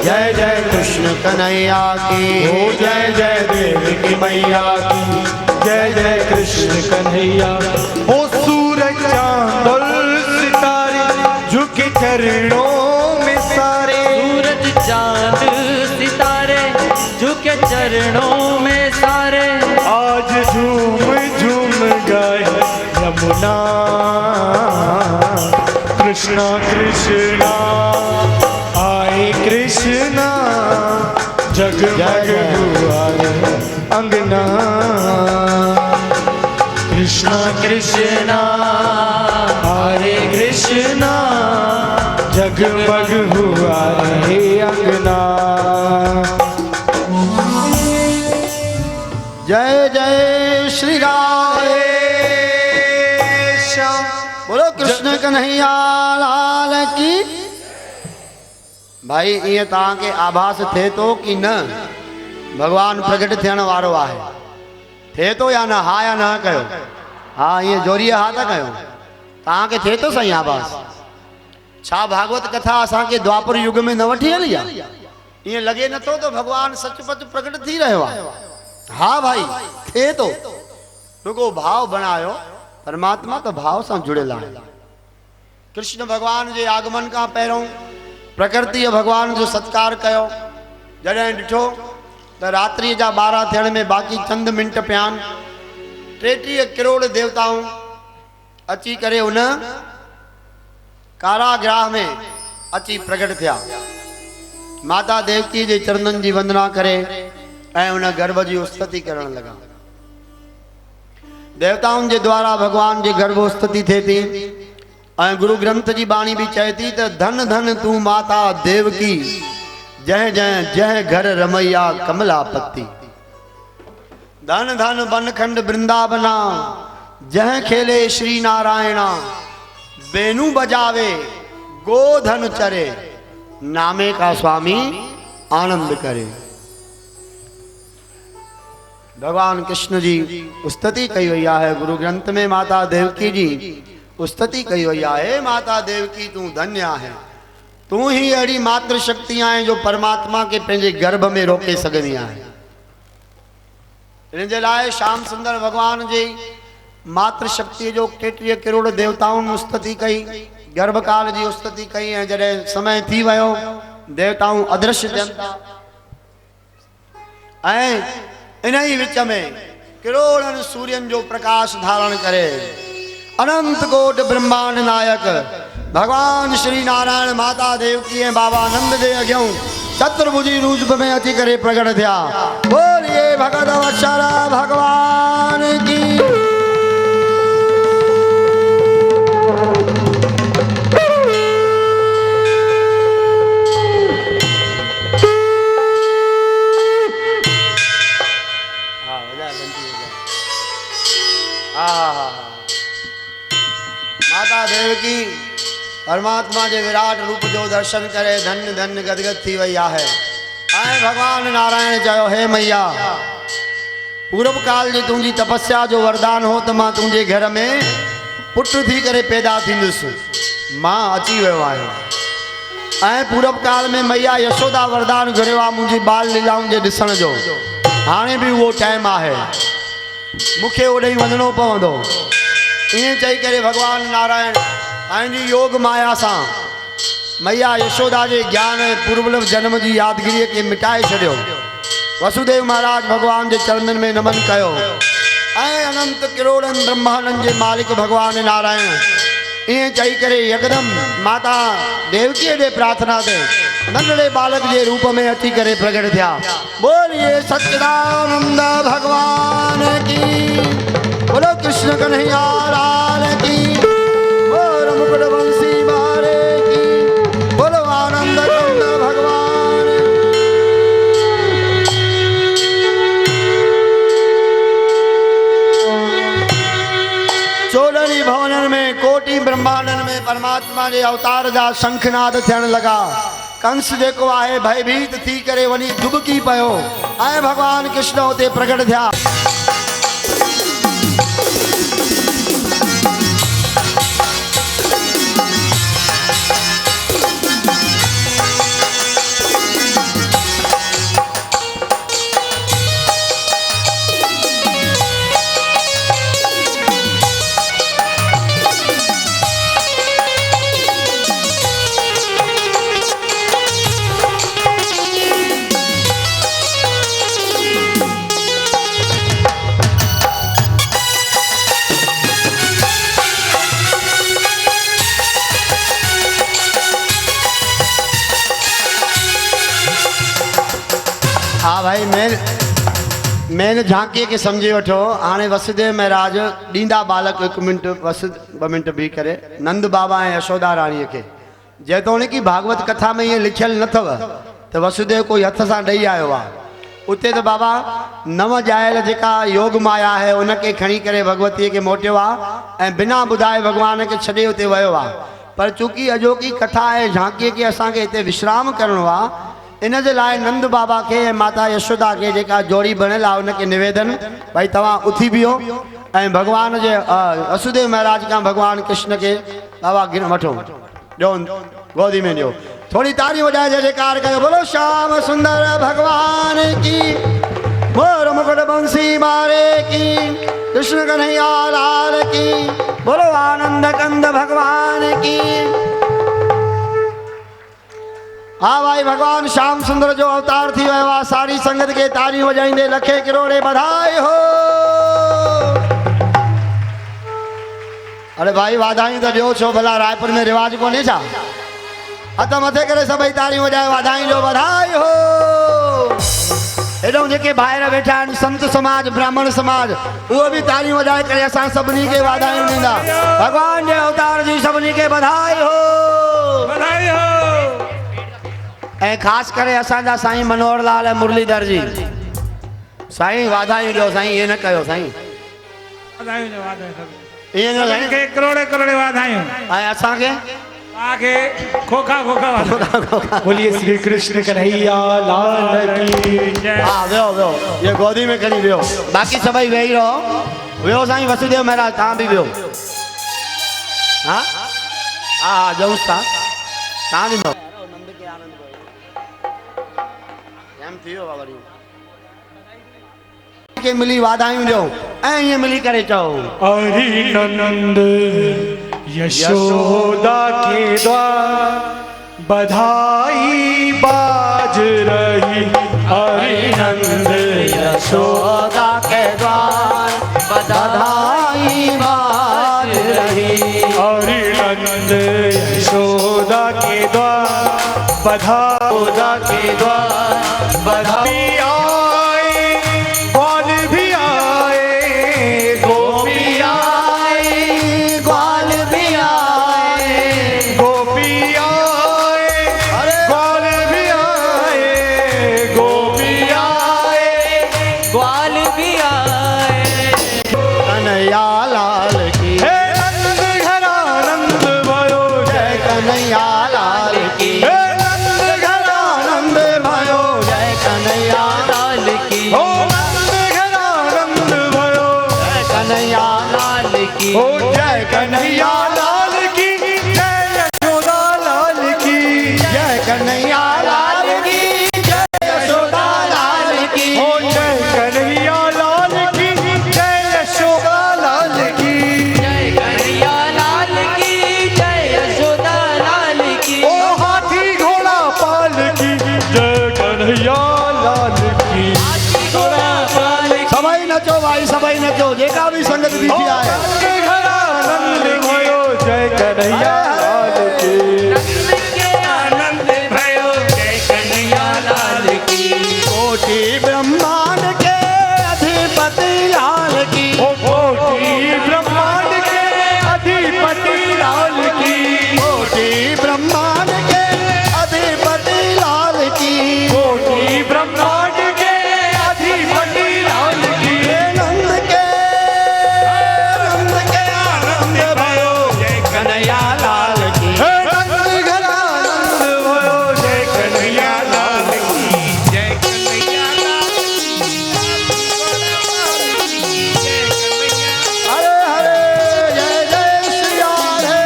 जय जय कृष्ण कन्हैया की ओ जय जय देवकी मैया की जय जय कृष्ण कन्हैया। ओ सूरज चांद और सितारे झुके चरणों में सारे सूरज चांद सितारे झुके चरणों में सारे आज झूम झूम गाए यमुना कृष्णा कृष्णा आए कृष्णा जगमग हुआ है अंगना कृष्णा कृष्णा हरे कृष्णा जगमग हुआ है अंगना। जय जय श्री राम श्याम बोलो कृष्ण कन्हैया लाल की। भाई ये तव्हांखे आभास थे तो कि न भगवान प्रगट थियण वारो आहे थे तो या न हा या न कयो हाँ ये जोरीअ हा था कयो तव्हांखे थे तो सही आभास। छा भागवत कथा असांखे द्वापर युग में न वठी हली आहे ईअं लॻे नथो तो भगवान सचपच प्रगट थी रहियो आहे। हाँ भाई थे तो रुगो भाव बनायो परमात्मा तो भाव से जुड़ेला है। कृष्ण भगवान के आगमन का पहिरों प्रकृति भगवान जो सत्कार कयो जॾहिं ॾिठो तो रात्रि जा 12 थियण में बाक़ी चंद मिंट पियान 33 करोड़ देवताऊं अची करे उन कारागृह में अची प्रगट थिया। माता देवकी के चरणन की वंदना करे ऐं उन गर्भ की स्तुति करण लगा। देवताओं के द्वारा भगवान की गर्भोस्तुति थे थी ऐं गुरु ग्रंथ की बाणी भी चए थी त धन धन तू माता देवकी जय जय जय घर रमैया कमला पत्ती। धन धन बनखंड वृंदावना जय खेले श्री नारायणा बेनु बजावे गोधन चरे नामे का स्वामी आनंद करे। भगवान कृष्ण जी स्तुति कई वही है। गुरु ग्रंथ में माता देवकी जी स्तुति कई वही है। माता देवकी तू धन्य है, तू ही अड़ी मात्र शक्तियां हैं जो परमात्मा के पंहिंजे गर्भ में रोके सघंदी आहे। इन जे लाइ श्याम सुंदर भगवान जी मात्र शक्ति जो 33 करोड़ देवताउन स्तुति कई, गर्भकाल जी स्तुति कई है। जॾहिं समय थी वियो देवताऊं अदृश्य थियनि था ऐं इन ही विच में करोड़नि सूर्यन जो प्रकाश धारण करे अनंत कोट ब्रह्मांड नायक भगवान श्री नारायण माता देवकी ऐं बाबा नंद जे अॻियां चतुर्भुजी रूप में अची करे प्रगट थिया। बोलिए भगत वत्सल भगवान की। माता देवकी परमात्मा के विराट रूप जो दर्शन करे धन्य धन्य गदगद थी वही है। ऐं भगवान नारायण चयो हे मैया पूर्व काल जी तुझी तपस्या जो वरदान हो तो मां तुझे घर में पुत्र थी करे पैदा थींदुसि। मां अची वियो आहियां ऐं पूर्व काल में मैया यशोदा वरदान घुरियो आहे मुंहिंजी बाल लीलाउनि जे ॾिसण जो। हाणे बि उहो टाइम आहे, मूंखे ओॾे वञिणो पवंदो। ईअं चई करे भगवान नारायण पंहिंजी योग माया सां मैया यशोदा के ज्ञान पूर्वलव जन्म की यादगिरी के मिटाए छो। वसुदेव महाराज भगवान के चरणन में नमन कयो ऐं अनंत करोड़न ब्रह्मांडन के मालिक भगवान नारायण इं चई करे यकदम माता देवकी के प्रार्थना से नंढड़े बालक के रूप में अची करे प्रगट थिया। बोलिए सच्चिदानंद भगवान की, बोलो कृष्ण कन्हैया लाल की, बोलो मुकुट बंसी मारे की, बोलो आनंद कंद भगवान। चोडनी भवनन में कोटि ब्रह्मांडन में परमात्मा के अवतार जा शंखनाद थियण लगा। कंस जेको आहे भयभीत थी करे वनी डुबकी पयो ऐं भगवान कृष्ण उते प्रगट थिया। हाँ भाई मैंने झांकी के समझे वठो। हाणे वसुदेव महाराज डींदा बालक 1 मिनट बस 2 मिनट भी करे नंद बाबा ऐं यशोदा रानी के जेतोणीकि भागवत कथा में ये लिखियल न थव तो वसुदेव कोई हथ सां ॾेई आयो आहे। उते तो बाबा नव जायल जेका योग माया है उनके खणी करे भगवती के मोटियो आहे ऐं बिना ॿुधाए भगवान के छॾे उते वियो आहे। पर चूंकि अॼोकी कथा है झांकी के असांखे हिते विश्राम करणो आहे इन जे लाइ नंद बाबा के माता यशोदा के जेका जोड़ी बणियल आहे उनके निवेदन भाई तव्हां उथी बीहो ऐं भगवान जे वसुदेव महाराज का भगवान कृष्ण के बाबा गिर वठो ॾियो गोदी में ॾियो। थोड़ी ताली वजाए जयकार कयो। बोलो श्याम सुंदर भगवान की, मोर मुकुट बंसी मारे की, कृष्ण कन्हैया लाल की, बोलो आनंद कंद भगवान की। हाँ भाई भगवान श्याम सुंदर जो अवतार थी वियो आहे। सारी संगत के ताली वजाईंदे लखे करोड़े बधाई हो। अरे भाई वाधाई तो ॾियो छो भला रायपुर में रिवाज कोन्हे छा? हथ मथे करे सभई ताली वजाए वाधाई जो बधाई हो। एॾो जेके ॿाहिरि वेठा आहिनि संत समाज ब्राह्मण समाज उहो भी ताली वजाए करे असां सभिनी के वाधायूं ॾींदा। भगवान जे अवतार जी सभिनी के बधाई हो, बधाई हो। ऐं ख़ासि करे असांजा साईं मनोहर लाल ऐं मुरलीधर जी साईं वाधायूं ॾियो साईं। ये न कयो साईं, वाधायूं ॾियो, वाधायूं ईअं न साईं, करोड़े करोड़े वाधायूं। ऐं असांखे आगे खोखा खोखा वाला। बोलिए श्री कृष्ण कन्हैया लाल की जय। हाँ वेहो वेहो ये गोदी में खड़ी वेहो बाक़ी सभई वेही रहो वेहो साईं वसुदेव महाराज तव्हां बि वेहो हाँ हाँ जऊं तव्हां बि वेहो एम थी वियो आहे वरी के मिली वाधायूं ॾियो ऐं ईअं मिली करे चओ हरि नंद यशोदा के द्वार बधाई बाज रही हरि नंद यशोदा के द्वार बधाई बाज रही हरि नंद यशोदा के द्वार बधाई के द्वार बधाई ओ जय कन्हैया लाल की जय यशोदा लाल की जय कन्हैया लाल की जय यशोदा लाल की ओ जय कन्हैया लाल की जय यशोदा लाल की जय कन्हैया लाल की जय यशोदा लाल की। ओ हाथी घोड़ा पाल की जय कन्हैया लाल की घोड़ा पाल की। सभई नचो भाई सभई नचो जेका भी संगत बीठी आहे जय कन्हैया लाल की नंद के आनंद भयो जय कन्हैया लाल की। कोटि ब्रह्मांड के अधिपति लाल की ओ कोटि ब्रह्मांड के अधिपति लाल की कोटि ब्रह्मांड के अधिपति लाल की कोटि ब्रह्मांड के अधिपति लाल की नंद के आनंद भयो जय कन्हैया लाल की नंद घरा नंद भयो जय कन्हैया लाल की जय कन्हैया लाल हरे हरे जय जय श्री राधे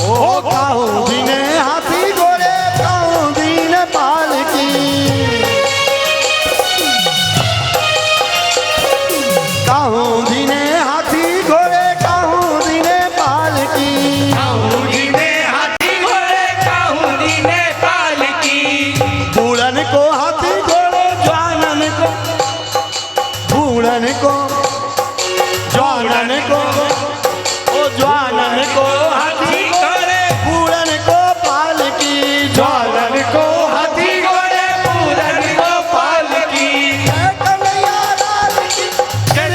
ओ काहू दीने हाथी घोड़े काहू दीन पाल की काहू दीने हाथी घोड़े काहू दीने पाल की काहुनी ने हाथी घोड़े काहुनी ने पाल की। बूढ़न को हाथी घोड़े जवानन को बूढ़न को जवानन को ओ जवानन को हाथी घोड़े बूढ़न को पाल की ज्वालन को हाथी घोड़े पूरन को पाल की। जय कन्हैया लाल की जय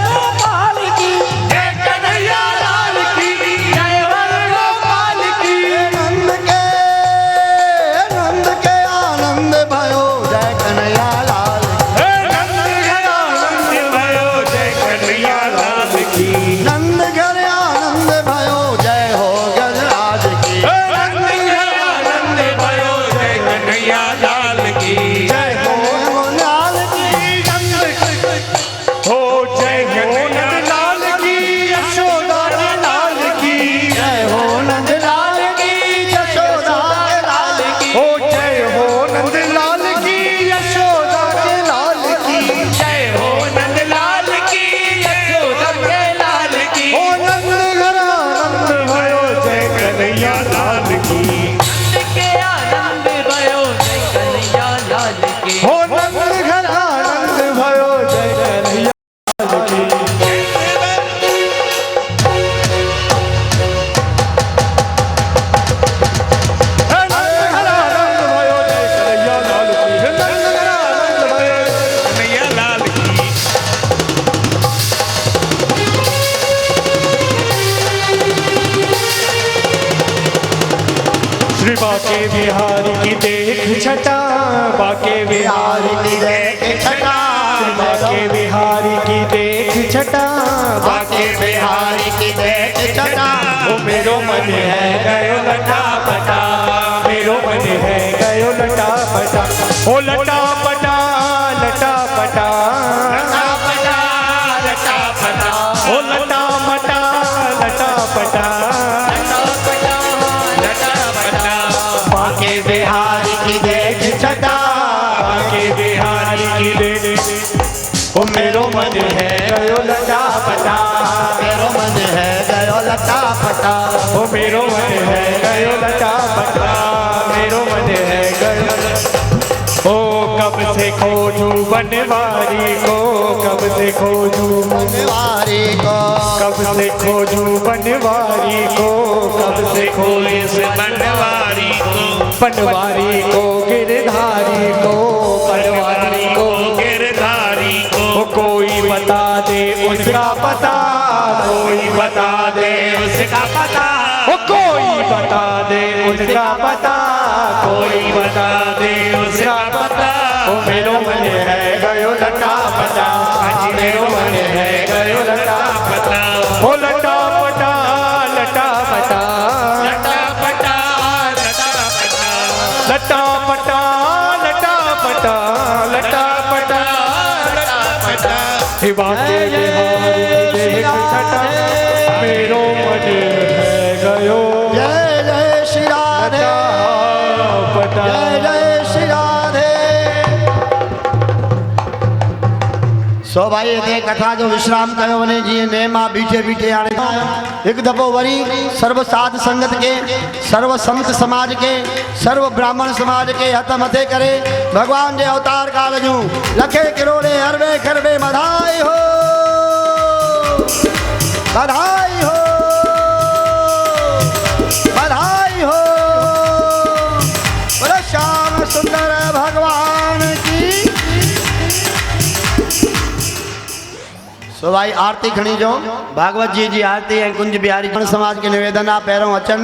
गोपाल की जय कन्हैया लाल की जय वर गोपाल की। नंद के आनंद भयो जय कन्हैया लाल नंद घरा नंद भयो जय कन्हैया लाल की नंद घर आनंद भयो जय हो गजराज की नंद घरा आनंद भयो जय कन्हैया लाल की। जय हो लाल की हो जय हो नंद लाल की यशोदा के लाल की जय हो नंद लाल की यशोदा के लाल की हो जय हो नंद लाल की यशोदा के लाल की जय हो नंद लाल की यशोदा के लाल की। हो नंद घरा नंद भयो जय कन्हैया लाल की नंद के आनंद भयो जय कन्हैया लाल की। हो नंद घरा नंद भयो जय कन्हैया लाल की नंद घरा नंद भयो जय कन्हैया लाल की नंद घरा नंद भयो कन्हैया लाल की। श्री बाके बिहारी की देख छटा बाके बिहारी बिहार की देख छटा बाके बिहारी छटा, बाके बिहारी की देख छटा। ओ मेरो मन है गयो लटा पटा, मेरो मन है गयो लटा पटा, ओ लटा पटा लटा पटा, लटा पटा लटा पटा, ओ लटा मटा लटा पटा, लटा पटा बाके बिहारी की देख छटा, बाके बिहारी की दे। ओ मेरो मन है गयो लटा पटा, मेरो मन है गयो लटा पटा। ओ मेरो मन है गयो लटा पटा, मेरो मन है गयो। ओ कब से खोजूं बनवारी को, कब से खोजूं बनवारी को, कब से खोजूं बनवारी को, कब से खोजूं बनवारी को, बनवारी को गिरधारी को, बनवारी को गिरधारी को, ओ कोई बता दे उसका पता, कोई बता दे उसका पता, ओ कोई बता दे उसका पता, कोई बता दे उसका पता। ओ मेरो मन है गयो लटा पटा, मेरो मन है गयो लटा पता, ओ लटा पटा लटा पटा, लटा पटा लटा पटा, लटा पटा लटा पटा, लटा पटा लटा पटा, हे बाके बिहारी देख छटा, मेरो मन है गयो जय जय श्री राधे, पटा। जय जय श्री राधे। सो भाई ये कथा जो विश्राम कयो वने जी ने मां बीठे बीठे आने एक दफो वरी सर्व साध संगत के, सर्व संत समाज के, सर्व ब्राह्मण समाज के हथ मथे करे भगवान जे अवतार काल जूं लखे करोड़े अरबे खरबे बधाई हो, बधाई हो, बधाई हो। बोलो श्याम सुंदर भगवान की। सो भाई आरती खणी जो भागवत जी आरती ऐं कुंज बिहारी समाज के निवेदन आ पहिरों अचन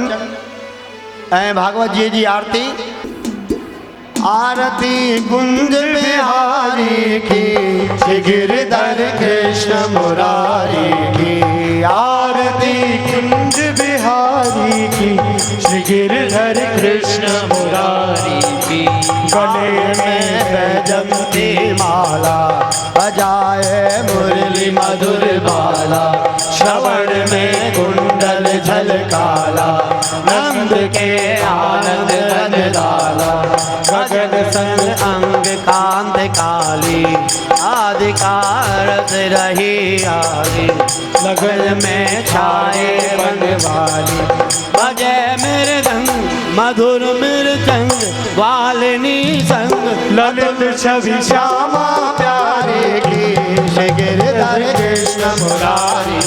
ऐं भागवत जी आरती। आरती कुंज बिहारी की, श्री गिरधर कृष्ण मुरारी की। आरती कुंज बिहारी की, श्री गिरधर कृष्ण मुरारी की। गले में बैजंती माला, बजाए मुरली मधुर बाला। श्रवण में कुंडल झलकाला, नंद के आनंद घन डाला। गगन संग अंग कांत काली, आदिकारत रही आली। लगन में छाए बनवाली, बजे मृदंग मधुर मृदंग। वालिनी संग ललित छवि श्यामा प्यारे की, श्री गिरधर कृष्ण मुरारी।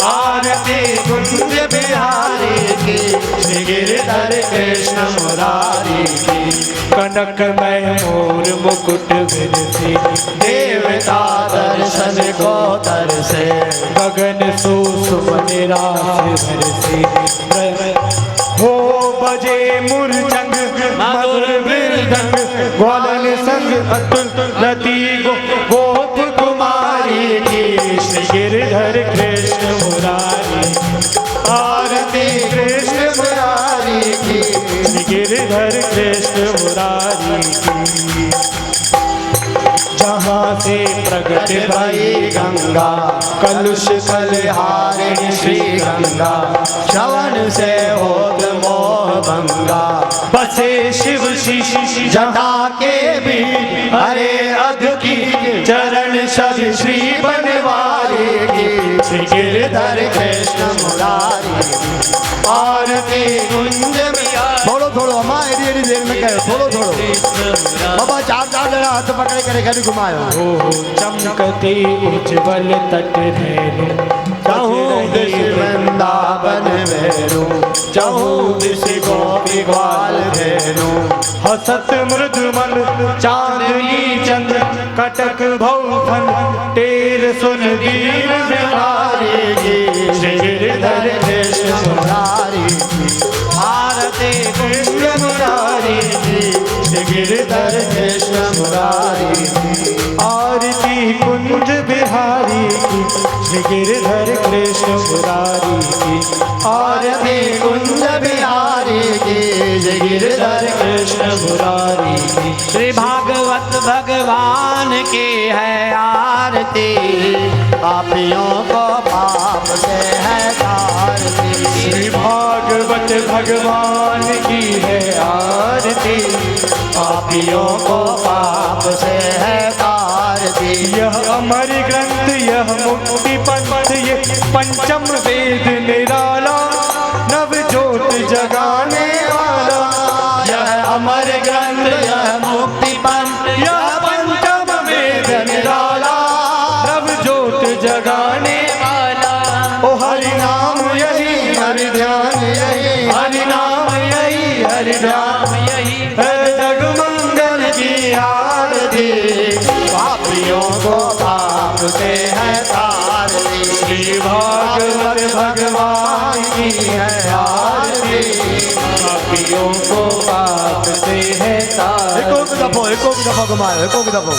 आरती कुंज बिहारी की, श्री गिरधर कृष्ण मुरारी की। कनक में मोर मुकुट विरसी, देवता दर्शन को तरसे। गगन सुसुमन रास बरसी। हो बजे मुरचंग मधुर मृदंग, ग्वालन संग अतुल रति गोप कुमारी की। श्री गिरधर कृष्ण मुरारी। आरती कृष्ण मुरारी की, श्री गिरधर कृष्ण मुरारी की। जहाँ से प्रगट भई गंगा, कलुष कलहारिणी श्री गंगा। श्रवण से होत मोह भंगा, बसे शिव शिशि जटा के बीच हरे अध की। चरण सद श्री बनवारी की, श्री गिरधर कृष्ण मुरारी। आरती कुंज बिहारी। थोड़ो थोड़ो अम्मा एडी एडी देर में कहो, थोड़ो थोड़ो बाबा। चार चार जरा हाथ पकड़े करे घर घुमायो। हो चमकते उज्जवल तट धेनु, चाहूं दिश वृंदावन भेरू, चाहूं दिश गोपी ग्वाल धेनु। हसत मृदुमल चांदनी चंद्र, कटक भौफन टेर सुन दीन बिहारी की, श्री गिरधर कृष्ण मुरारी की। आरती कुंज मुरारी की, श्री गिरधर कृष्ण मुरारी की। आरती कुंज बिहारी की, कृष्ण मुरारी की आरती कुंज बिहारी की जय गिरधर कृष्ण मुरारी की श्री भागवत भगवान की है आरती, पापियों को पाप से है तारती। श्री भागवत भगवान की है आरती, पापियों को पाप से है तारती। यह अमर ग्रंथ यह मुक्ति पंथ ये पंचम वेद निराला, नव ज्योत जगाने वाला। यह अमर ग्रंथ यह मुक्ति पंथ यह पंचम वेद निराला, नव ज्योत जगाने वाला। ओ हरि नाम यही हरि ध्यान यही, हरि नाम यही हरि ध्यान यही है जगमंगल की आरती, पापियों को पाप से है तारती। श्री भागवत भगवान की है आरती, पापियों को पाप से है एक दफा घुमाओ, एक दफा।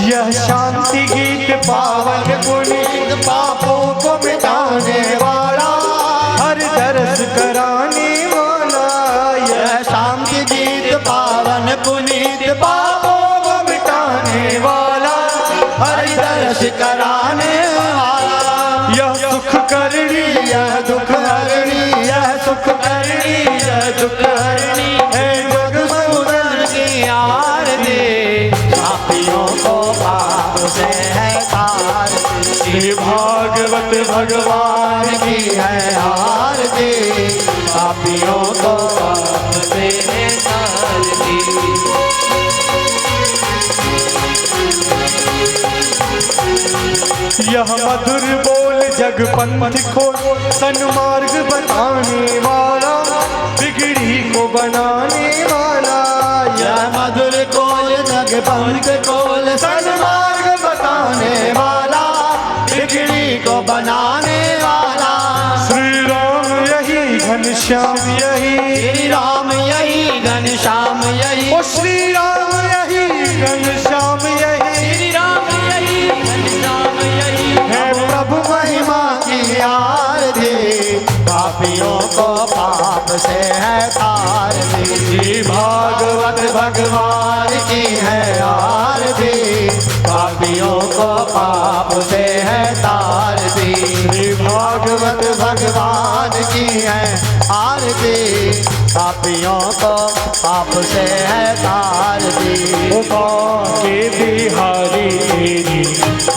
यह शांति गीत पावन पुनीत पापों को मिटाने वाला, हर दर्श कराने वाला। यह शांति गीत पावन पुनीत पापों को मिटाने वाला, हर दर्श कराने वाला। यह सुख करणी यह दुख हरणी यह सुख करणी यह दुख हरणी है जग सुंदर की आरती, पापियों को पाप से है तारती। श्री भागवत भगवान की है आरती, पापियों को पाप से है तारती। यह मधुर बोल जग पंथ खोल, सन्मार्ग बताने वाला, बिगड़ी को बनाने वाला। यह मधुर कोल जग पंथ कोल सन्मार्ग बताने वाला, बिगड़ी को बनाने वाला। श्री राम यही घनश्याम यही, श्री राम यही घनश्याम यही, ओ श्री राम यही घनश्याम यही श्री राम यही घनश्याम यही है प्रभु महिमा की आरती, पापियों को पाप से है तारती। श्री भागवत भगवान की है आरती, पापियों को पाप से है तारती। श्री भागवत भगवान की है आरती, पापियों को पाप से है तारती। के बिहारी तेरी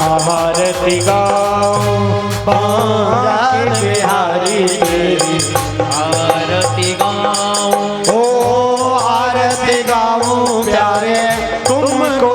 आरती गाओ, बांके बिहारी तेरी आरती गाऊं, ओ आरती गाऊं प्यारे तुमको